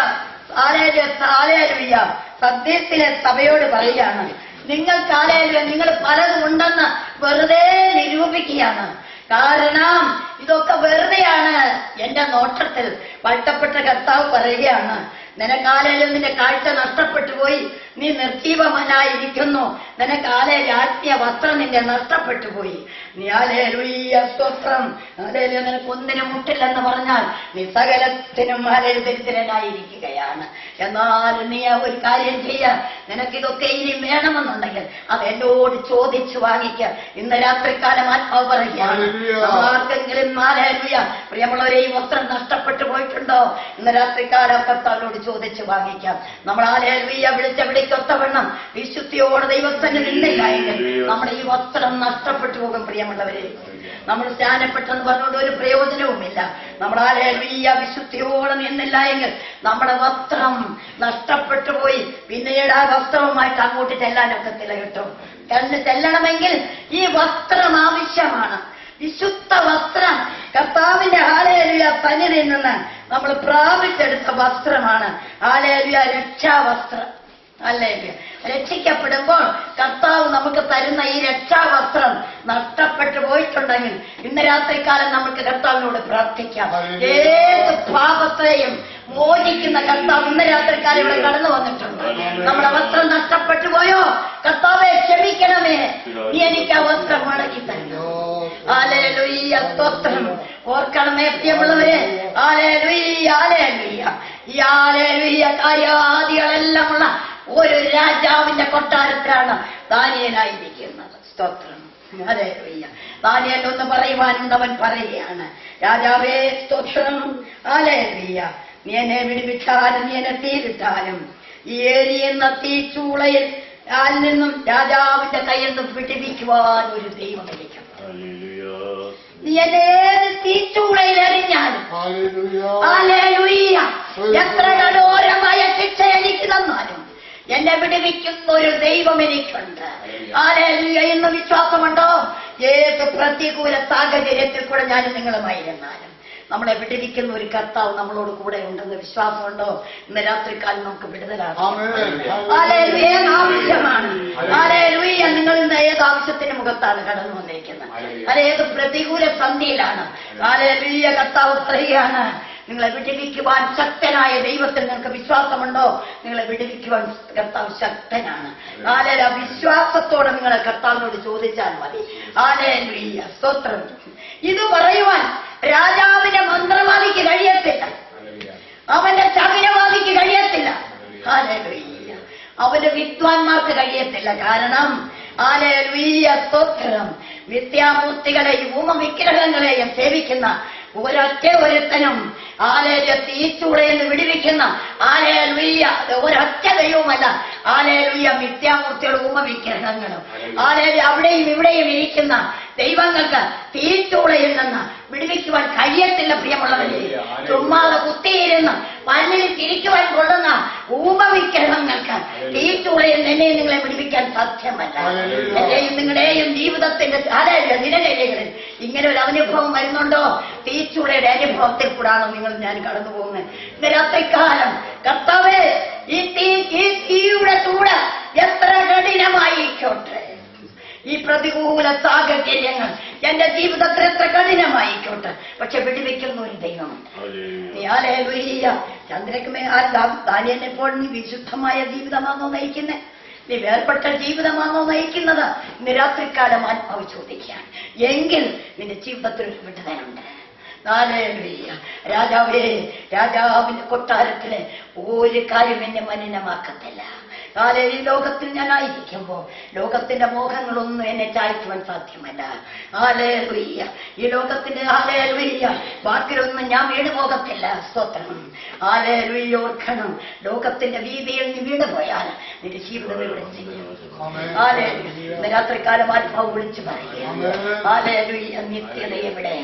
സന്ദേശത്തിലെ സഭയോട് പറയാണ്, നിങ്ങൾക്ക് ഹല്ലേലൂയ നിങ്ങൾ പലതും ഉണ്ടെന്ന് വെറുതെ നിരൂപിക്കുകയാണ്. കാരണം ഇതൊക്കെ വെറുതെയാണ്. എന്റെ നോട്ടത്തിൽ വാഴ്ത്തപ്പെട്ട കർത്താവ് പറയുകയാണ്, നിനക്ക് ഹല്ലേലൂയ നിന്റെ കാഴ്ച നഷ്ടപ്പെട്ടു പോയി, നീ നിർജീവമനായിരിക്കുന്നു, നിനക്ക് ഹല്ലേലൂയ ആത്മീയ വസ്ത്രം നിന്റെ നഷ്ടപ്പെട്ടു പോയി. നീ ഹല്ലേലൂയ സ്തോത്രം. ഹല്ലേലൂയ നിനക്ക് ഒന്നിനും മുട്ടില്ലെന്ന് പറഞ്ഞാൽ നീ സകലത്തിനും ഹല്ലേലൂയ ദരിദ്രനായിരിക്കുകയാണ്. എന്നാൽ നീ ഒരു കാര്യം ചെയ്യ, നിനക്കിതൊക്കെ ഇനി വേണമെന്നുണ്ടെങ്കിൽ അത് എന്നോട് ചോദിച്ചു വാങ്ങിക്ക. ഇന്ന് രാത്രികാലം ആത്മാവ് പറയുകയാണ്, ആർക്കെങ്കിലും ഹല്ലേലൂയ പ്രിയമുള്ളവരെ ഈ വസ്ത്രം നഷ്ടപ്പെട്ടു പോയിട്ടുണ്ടോ? ഇന്ന് രാത്രികാലം കർത്താവിനോട് ചോദിച്ചു വാങ്ങിക്കാം. നമ്മൾ ഹല്ലേലൂയ വിളിച്ച വിളിക്കൊത്തവണ്ണം വിശുദ്ധിയോടെ ദൈവത്തിന് നിന്നില്ല എങ്കിൽ നമ്മുടെ ഈ വസ്ത്രം നഷ്ടപ്പെട്ടു പോകും. പ്രിയമുള്ളവരെ, നമ്മൾ സ്നാനപ്പെട്ടെന്ന് പറഞ്ഞുകൊണ്ട് ഒരു പ്രയോജനവുമില്ല. നമ്മൾ ഹല്ലേലൂയ വിശുദ്ധിയോടെ നിന്നില്ല എങ്കിൽ നമ്മുടെ വസ്ത്രം നഷ്ടപ്പെട്ടു പോയി. പിന്നീട് ആ വസ്ത്രവുമായിട്ട് അങ്ങോട്ട് ചെല്ലാനൊക്കത്തില്ല കേട്ടോ. ചെല്ലണമെങ്കിൽ ഈ വസ്ത്രം ആവശ്യമാണ്. വിശുദ്ധ വസ്ത്രം കർത്താവിന്റെ ഹല്ലേലൂയ സന്നിധിയിൽ നിന്ന് നമ്മൾ പ്രാപിച്ചെടുത്ത വസ്ത്രമാണ് ഹല്ലേലൂയ രക്ഷാവസ്ത്രം. ഹല്ലേലൂയ. രക്ഷിക്കപ്പെടുമ്പോൾ കർത്താവ് നമുക്ക് തരുന്ന ഈ രക്ഷാവസ്ത്രം നഷ്ടപ്പെട്ടു പോയിട്ടുണ്ടെങ്കിൽ ഇന്ന് രാത്രികാലം നമുക്ക് കർത്താവിനോട് പ്രാർത്ഥിക്കാം. ഏത് പാപത്തെയും മോചിക്കുന്ന കർത്താവ് ഇന്ന് രാത്രികാലം ഇവിടെ കടന്നു വന്നിട്ടുണ്ട്. നമ്മുടെ വസ്ത്രം നഷ്ടപ്പെട്ടു പോയോ? കർത്താവെ ക്ഷമിക്കണമേ, നീ എനിക്ക് ആ വസ്ത്രം മടക്കി തരുന്നു. ഹല്ലേലൂയ സ്തോത്രം. ഓർക്കണമേ പ്രിയമുള്ളവരെ, ഹല്ലേലൂയ ഹല്ലേലൂയ. ഈ ഹല്ലേലൂയ കാര്യാദികളെല്ലാമുള്ള ഒരു രാജാവിന്റെ കൊട്ടാരത്തിലാണ് ദാനിയേലായിരിക്കുന്നത്. സ്തോത്രം. ഹല്ലേലൂയ. ദാനിയേൽ ഒന്ന് പറയുവാനുണ്ട്. അവൻ പറയുകയാണ്, രാജാവേ സ്തോത്രം. ഹല്ലേലൂയ. നീ എന്നെ വിടുവിച്ചാലും നീ എന്നെ തീരിട്ടാലും ഈ എരിയുന്ന തീച്ചൂളയിൽ നിന്നും രാജാവിന്റെ കയ്യിൽ നിന്ന് വിടുവിക്കുവാൻ ഒരു ദൈവം എനിക്കുണ്ട്. നീ എന്നെ ഏത് തീച്ചൂളയിൽ എറിഞ്ഞാലും ഹല്ലേലൂയ എത്ര കഠോരമായ ശിക്ഷ എനിക്ക് തന്നാലും എന്നെ വിടുവിക്കുന്ന ഒരു ദൈവം എനിക്കുണ്ട്. ഹല്ലേലൂയ. ഇന്ന് വിശ്വാസമുണ്ടോ? ഏത് പ്രതികൂല സാഹചര്യത്തിൽ കൂടെ ഞാൻ നിങ്ങളുമായിരുന്നാലും നമ്മളെ വിടുവിക്കുന്ന ഒരു കർത്താവ് നമ്മളോട് കൂടെ ഉണ്ടെന്ന് വിശ്വാസമുണ്ടോ? ഇന്ന് രാത്രിക്കാലം നമുക്ക് വിടുതലാകാം. ഹല്ലേലൂയ. ആവശ്യമാണ്. ഹല്ലേലൂയ. നിങ്ങൾ ഇന്ന് ഏത് ആവശ്യത്തിന് മുഖത്താണ് കടന്നു വന്നിരിക്കുന്നത്? അത് ഏത് പ്രതികൂല സന്ധിയിലാണ്? ഹല്ലേലൂയ. കർത്താവ് പറയുകയാണ്, നിങ്ങളെ വിടുവിക്കുവാൻ ശക്തനായ ദൈവത്തിൽ നിങ്ങൾക്ക് വിശ്വാസമുണ്ടോ? നിങ്ങളെ വിടുവിക്കുവാൻ കർത്താവ് ശക്തനാണ്. ഹല്ലേലൂയ. വിശ്വാസത്തോടെ നിങ്ങളെ കർത്താവിനോട് ചോദിച്ചാൽ മതി. ഹല്ലേലൂയ സ്തോത്രം. ഇത് പറയുവാൻ രാജാവിന്റെ മന്ത്രവാദിക്ക് കഴിയത്തില്ല, അവന്റെ ചകിരവാദിക്ക് കഴിയത്തില്ല. ഹല്ലേലൂയ. അവന്റെ വിദ്വാൻമാർക്ക് കഴിയത്തില്ല. കാരണം ഹല്ലേലൂയ സ്തോത്രം, വിദ്യാമൂർത്തികളെയും ഉപവിഗ്രഹങ്ങളെയും സേവിക്കുന്ന ഒരൊറ്റ ഒരുത്തനും ഹല്ലേലൂയ തീച്ചൂളയിൽ നിന്ന് വിടുവിക്കുന്ന ഹല്ലേലൂയ ഒരൊറ്റ ദൈവവുമല്ല. ഹല്ലേലൂയ. മിഥ്യാമൂർത്തികളും ഉപവിഗ്രഹങ്ങളും ഹല്ലേലൂയ അവിടെയും ഇവിടെയും ഇരിക്കുന്ന ദൈവങ്ങൾക്ക് തീച്ചൂളയിൽ നിന്ന് വിടുവിക്കുവാൻ കഴിയത്തില്ല. പ്രിയമുള്ളവരെ, ചുമ്മാതെ കുത്തിയിരുന്ന് പല്ലിൽ തിരിക്കുവാൻ കൊള്ളുന്ന ഉപവിഗ്രഹങ്ങൾക്ക് തീച്ചൂളയിൽ എന്നെയും നിങ്ങളെ വിടുവിക്കാൻ സാധ്യമല്ല. എന്റെയും നിങ്ങളുടെയും ജീവിതത്തിന്റെ ദിനചര്യകളിൽ ഇങ്ങനെ ഒരു അനുഭവം വരുന്നുണ്ടോ? തീച്ചൂളയുടെ അനുഭവത്തിൽ കൂടാണോ നിങ്ങൾ ഞാൻ കടന്നു പോകുന്നത്? ഇന്ന് രാത്രിക്കാലം കർത്താവേ, ഈ തീയുടെ ചൂട് എത്ര കഠിനമായിക്കോട്ടെ, ഈ പ്രതികൂല സാഹചര്യങ്ങൾ എന്റെ ജീവിതത്തിൽ എത്ര കഠിനമായിക്കോട്ടെ, പക്ഷെ വിടുവിക്കുന്ന ഒരു ദൈവമുണ്ട്. ഹല്ലേലൂയ. ചന്ദ്രക്കുമേ ദാനിയേലിനെപ്പോൾ നീ വിശുദ്ധമായ ജീവിതമാണോ നയിക്കുന്നത്? നീ വേർപെട്ട ജീവിതമാണോ നയിക്കുന്നത്? ഇന്ന് രാത്രിക്കാലം ആത്മാവ് ചോദിക്കാൻ. എങ്കിൽ നിന്റെ ജീവിതത്തിൽ ഒരു വിടുതലുണ്ട്. ഹല്ലേലൂയ. രാജാവേ, രാജാവിന്റെ കൊട്ടാരത്തിലെ ഒരു കാര്യം എന്നെ മലിനമാക്കത്തില്ല. ഈ ലോകത്തിൽ ഞാനായിരിക്കുമ്പോ ലോകത്തിന്റെ മോഹങ്ങളൊന്നും എന്നെ ചായ്ക്കുവാൻ സാധ്യമല്ല. ഹല്ലേലൂയ. ഈ ലോകത്തിന്റെ ഹല്ലേലൂയ വാക്കിലൊന്നും ഞാൻ വീണ് പോകത്തില്ല. സ്തോത്രം. ഹല്ലേലൂയ. ഓർക്കണം, ലോകത്തിന്റെ വീതിയിൽ നീ വീണുപോയാൽ നിന്റെ ജീവിതം ഇവിടെ ചെയ്യും. ഹല്ലേലൂയ. ഇന്ന് രാത്രികാലം ആത്മാവ് വിളിച്ചു പറയുക. ഹല്ലേലൂയ. നിത്യത എവിടെ?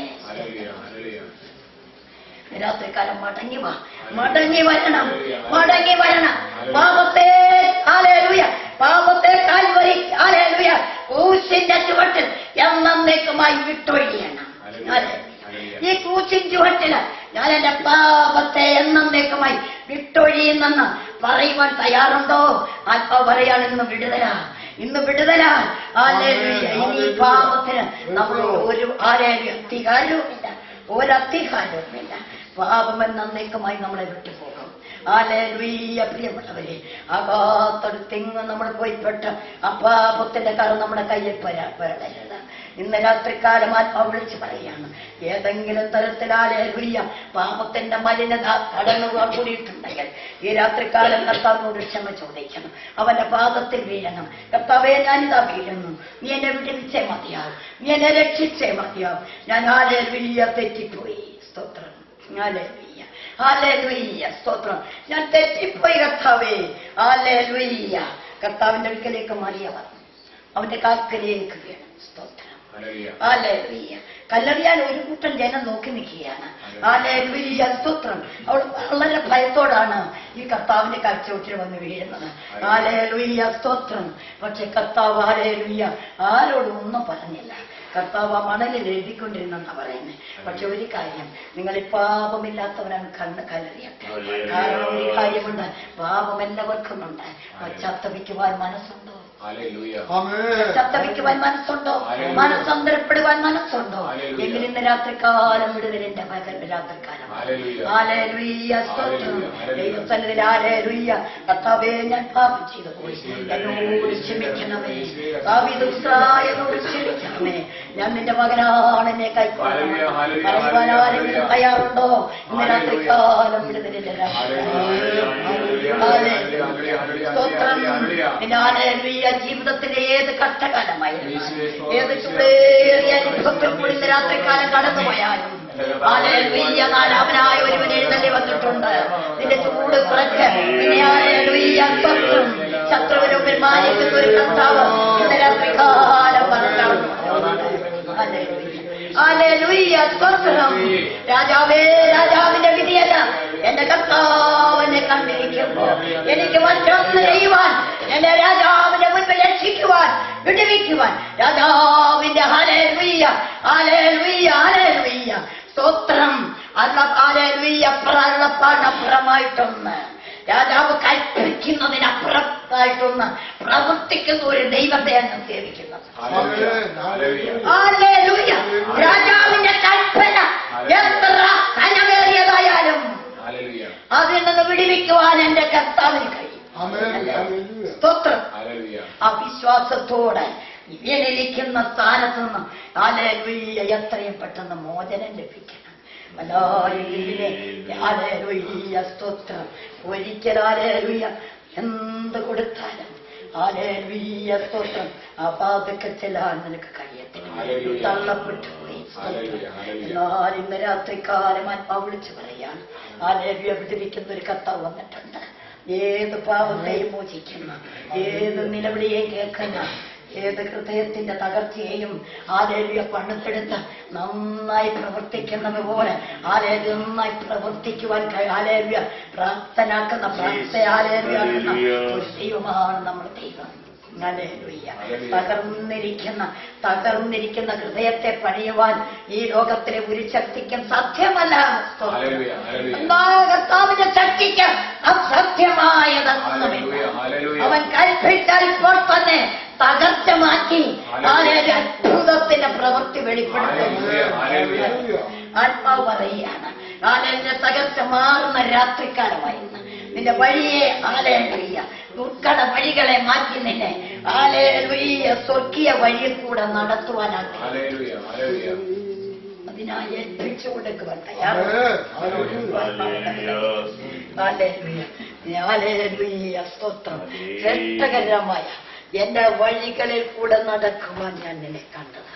രാത്രികാലം മടങ്ങി വാ, മടങ്ങി വരണം, മടങ്ങി വരണം. പാപത്തെ ഹല്ലേലൂയ, പാപത്തെ കാൽവരി ഹല്ലേലൂയ ക്രൂശിന്റെ ചുവട്ടിൽ എന്നേക്കുമായി വിട്ടൊഴിയണം. ഈ ക്രൂശിൻ ചുവട്ടില് ഞാൻ എന്റെ പാപത്തെ എന്നേക്കുമായി വിട്ടൊഴിയുന്നെന്ന് പറയുവാൻ തയ്യാറുണ്ടോ? ആത്മാവ് പറയാണ്, ഇന്ന് വിടുതലാ, ഇന്ന് വിടുതലാ. ഹല്ലേലൂയ. ഇനി ഈ പാപത്തിന് നമ്മൾ ഒരു അധികാരവുമില്ല, ഒരധികാരവുമില്ല. പാപം എന്നേക്കുമായി നമ്മളെ വിട്ടുപോകും. ഹല്ലേലൂയ. പ്രിയപ്പെട്ടവരെ, അകാത്തടുത്തെങ്ങും നമ്മൾ പോയിപ്പെട്ട് ആ പാപത്തിന്റെ കറ നമ്മുടെ കയ്യിൽ പെടരുത്. ഇന്ന് രാത്രിക്കാലം ആത്മാവ് വിളിച്ച് പറയാണ്, ഏതെങ്കിലും തരത്തിൽ ഹല്ലേലൂയ പാപത്തിന്റെ മലിനത കടന്നു കൂടിയിട്ടുണ്ടെങ്കിൽ ഈ രാത്രിക്കാലം കർത്താവിനോട് ക്ഷമ ചോദിക്കണം, അവന്റെ പാദത്തിൽ വീഴണം. കർത്താവേ, ഞാനിതാ വീഴുന്നു, നീ എന്നെ വിടുവിച്ചേ മതിയാവും, നീ എന്നെ രക്ഷിച്ചേ മതിയാവും. ഞാൻ ഹല്ലേലൂയ തെറ്റിപ്പോയി. സ്തോത്രം. ഹല്ലേലൂയ, ഹല്ലേലൂയ സ്തോത്രം. ഞാൻ തെറ്റിപ്പോയി കർത്താവേ. ഹല്ലേലൂയ. കർത്താവിന്റെ അടുക്കലേക്ക് മറിയവർ അവന്റെ കാൽക്കലേക്ക് വീണം. സ്തോത്രം. ഹല്ലേലൂയ. കല്ലെറിയാൻ ഒരു കൂട്ടം ജനം നോക്കി നിൽക്കുകയാണ്. ഹല്ലേലൂയ സ്തോത്രം. അവൾ വളരെ ഭയത്തോടാണ് ഈ കർത്താവിന്റെ കാഴ്ചവെട്ടിൽ വന്ന് വീഴുന്നത്. ഹല്ലേലൂയ സ്തോത്രം. പക്ഷെ കർത്താവ് ഹല്ലേലൂയ ആരോടും ഒന്നും പറഞ്ഞില്ല. കർത്താവ് ആ മണലിൽ എഴുതിക്കൊണ്ടിരുന്നെന്നാ പറയുന്നത്. പക്ഷെ ഒരു കാര്യം, നിങ്ങൾ പാപമില്ലാത്തവരാണ് കണ്ണ് കലറിയട്ടെ. കാരണം ഒരു കാര്യമുണ്ട്, പാപം എല്ലാവർക്കും ഉണ്ട്. പശ്ചാത്തപിക്കുവാൻ മനസ്സുണ്ടോ? പശ്ചാത്തപിക്കുവാൻ മനസ്സുണ്ടോ? മനസ്സന്തരപ്പെടുവാൻ മനസ്സുണ്ടോ? എങ്കിൽ ഇന്ന് രാത്രികാലം വിടുതലിന്റെ രാത്രികാലം. കർത്താവേ, ഞാൻ പാപം ചെയ്തു പോയി, എന്നോട് ക്ഷമിക്കണമേ. എന്നോട് ക്ഷമിക്കണമേ. ഞാൻ നിന്റെ മകനാണ്, എന്നെ കൈക്കൊള്ളുവാൻ തയ്യാറുണ്ടോ? ഇന്ന് രാത്രികാലം വിടുതലിന്റെ ജീവിതത്തിന്റെ ഏത് കഷ്ടകാലമായാലും, ഏത് ചൂടേറിയ അനുഭവത്തിൽ കൂടി ഇന്ന് രാത്രികാലം കടന്നുപോയാലും, നാലാമനായ ഒരുവൻ എഴുന്നള്ളി വന്നിട്ടുണ്ട്. നിന്റെ ചൂട് കുറച്ച് ശത്രുവിന് മുമ്പിൽ മാനിക്കുന്ന ഒരു കർത്താവ് ഇന്ന് രാത്രികാലം പറഞ്ഞു. രാജാവേ, രാജാവിന്റെ വിധിയല്ല, എന്റെ കർത്താവിനെ കണ്ടിരിക്കുമ്പോ എനിക്ക് മറ്റൊന്ന് ചെയ്യുവാൻ, എന്നെ രാജാവിന്റെ മുൻപിൽ രക്ഷിക്കുവാൻ, വിടുവിക്കുവാൻ രാജാവിന്റെ ഹല്ലേലൂയ, ഹല്ലേലൂയ, ഹല്ലേലൂയ, സ്തോത്രം. അപ്പുറമായിട്ടൊന്ന് രാജാവ് കൽപ്പിക്കുന്നതിനപ്പുറത്തായിട്ടൊന്ന് പ്രവർത്തിക്കുന്ന ഒരു ദൈവത്തെയാണ് സേവിക്കുന്നത്. രാജാവിന്റെ കൽപ്പന എത്ര കനമേറിയതായാലും അതിൽ നിന്ന് വിടുവിക്കുവാൻ എന്റെ കർത്താവിന് കഴിയും. സ്തോത്രം. ആ വിശ്വാസത്തോടെ ഇവനിരിക്കുന്ന സ്ഥാനത്ത് നിന്ന് ഹല്ലേലൂയ എത്രയും പെട്ടെന്ന് മോചനം ലഭിക്കണം. സ്തോത്രം. ഒരിക്കൽ ഹല്ലേലൂയ എന്ത് കൊടുത്താലും ഹല്ലേലൂയ സ്തോത്രം അപാതൊക്കെ ചെല്ലാൻ നിനക്ക് കഴിയത്തില്ല. തള്ളപ്പെട്ടു പോയി. എന്നാൽ ഇന്ന് രാത്രികാലം ആത്മാവ് വിളിച്ചു പറയാണ്, ഹല്ലേലൂയ വിടുവിക്കുന്ന ഒരു കർത്താവ് വന്നിട്ടുണ്ട്. ഏത് പാപത്തെയും മോചിക്കുന്ന, ഏത് നിലവിളിയെയും കേൾക്കുന്ന, ഏത് ഹൃദയത്തിന്റെ തകർച്ചയെയും ഹല്ലേലൂയ പണിത്തെടുത്ത് നന്നായി പ്രവർത്തിക്കുന്നത് പോലെ നന്നായി പ്രവർത്തിക്കുവാൻ ഹല്ലേലൂയ പ്രാപ്തനാക്കുന്ന ഹല്ലേലൂയ ഒരു ദൈവമാണ് നമ്മുടെ ദൈവം. തകർന്നിരിക്കുന്ന ഹൃദയത്തെ പണിയുവാൻ ഈ ലോകത്തിലെ ഒരു ശക്തിക്കും സാധ്യമല്ല. കർത്താവിന്റെ ശക്തിക്ക് അസാധ്യമായതൊന്നുമില്ല. അവൻ കൽപ്പിച്ചാൽ ഇപ്പോൾ തന്നെ തകർച്ച മാറ്റി അത്ഭുതത്തിന്റെ പ്രവൃത്തി വെളിപ്പെടുത്തുന്നു. ആത്മാവ് പറയുകയാണ്, തകർച്ച മാറുന്ന രാത്രികാലമായിരുന്നു. നിന്റെ വഴിയെ ഹല്ലേലൂയ ദുർഘട വഴികളെ മാറ്റി നിന്നെ ഹല്ലേലൂയ സ്വർഗീയ വഴിയിൽ കൂടെ നടത്തുവാനാക്കി അതിനായി ഏൽപ്പിച്ചു കൊടുക്കുവാൻ തയ്യാറായ സ്തോത്രം. ശ്രേഷ്ഠകരമായ എന്റെ വഴികളിൽ കൂടെ നടക്കുവാൻ ഞാൻ നിന്നെ കണ്ടത്.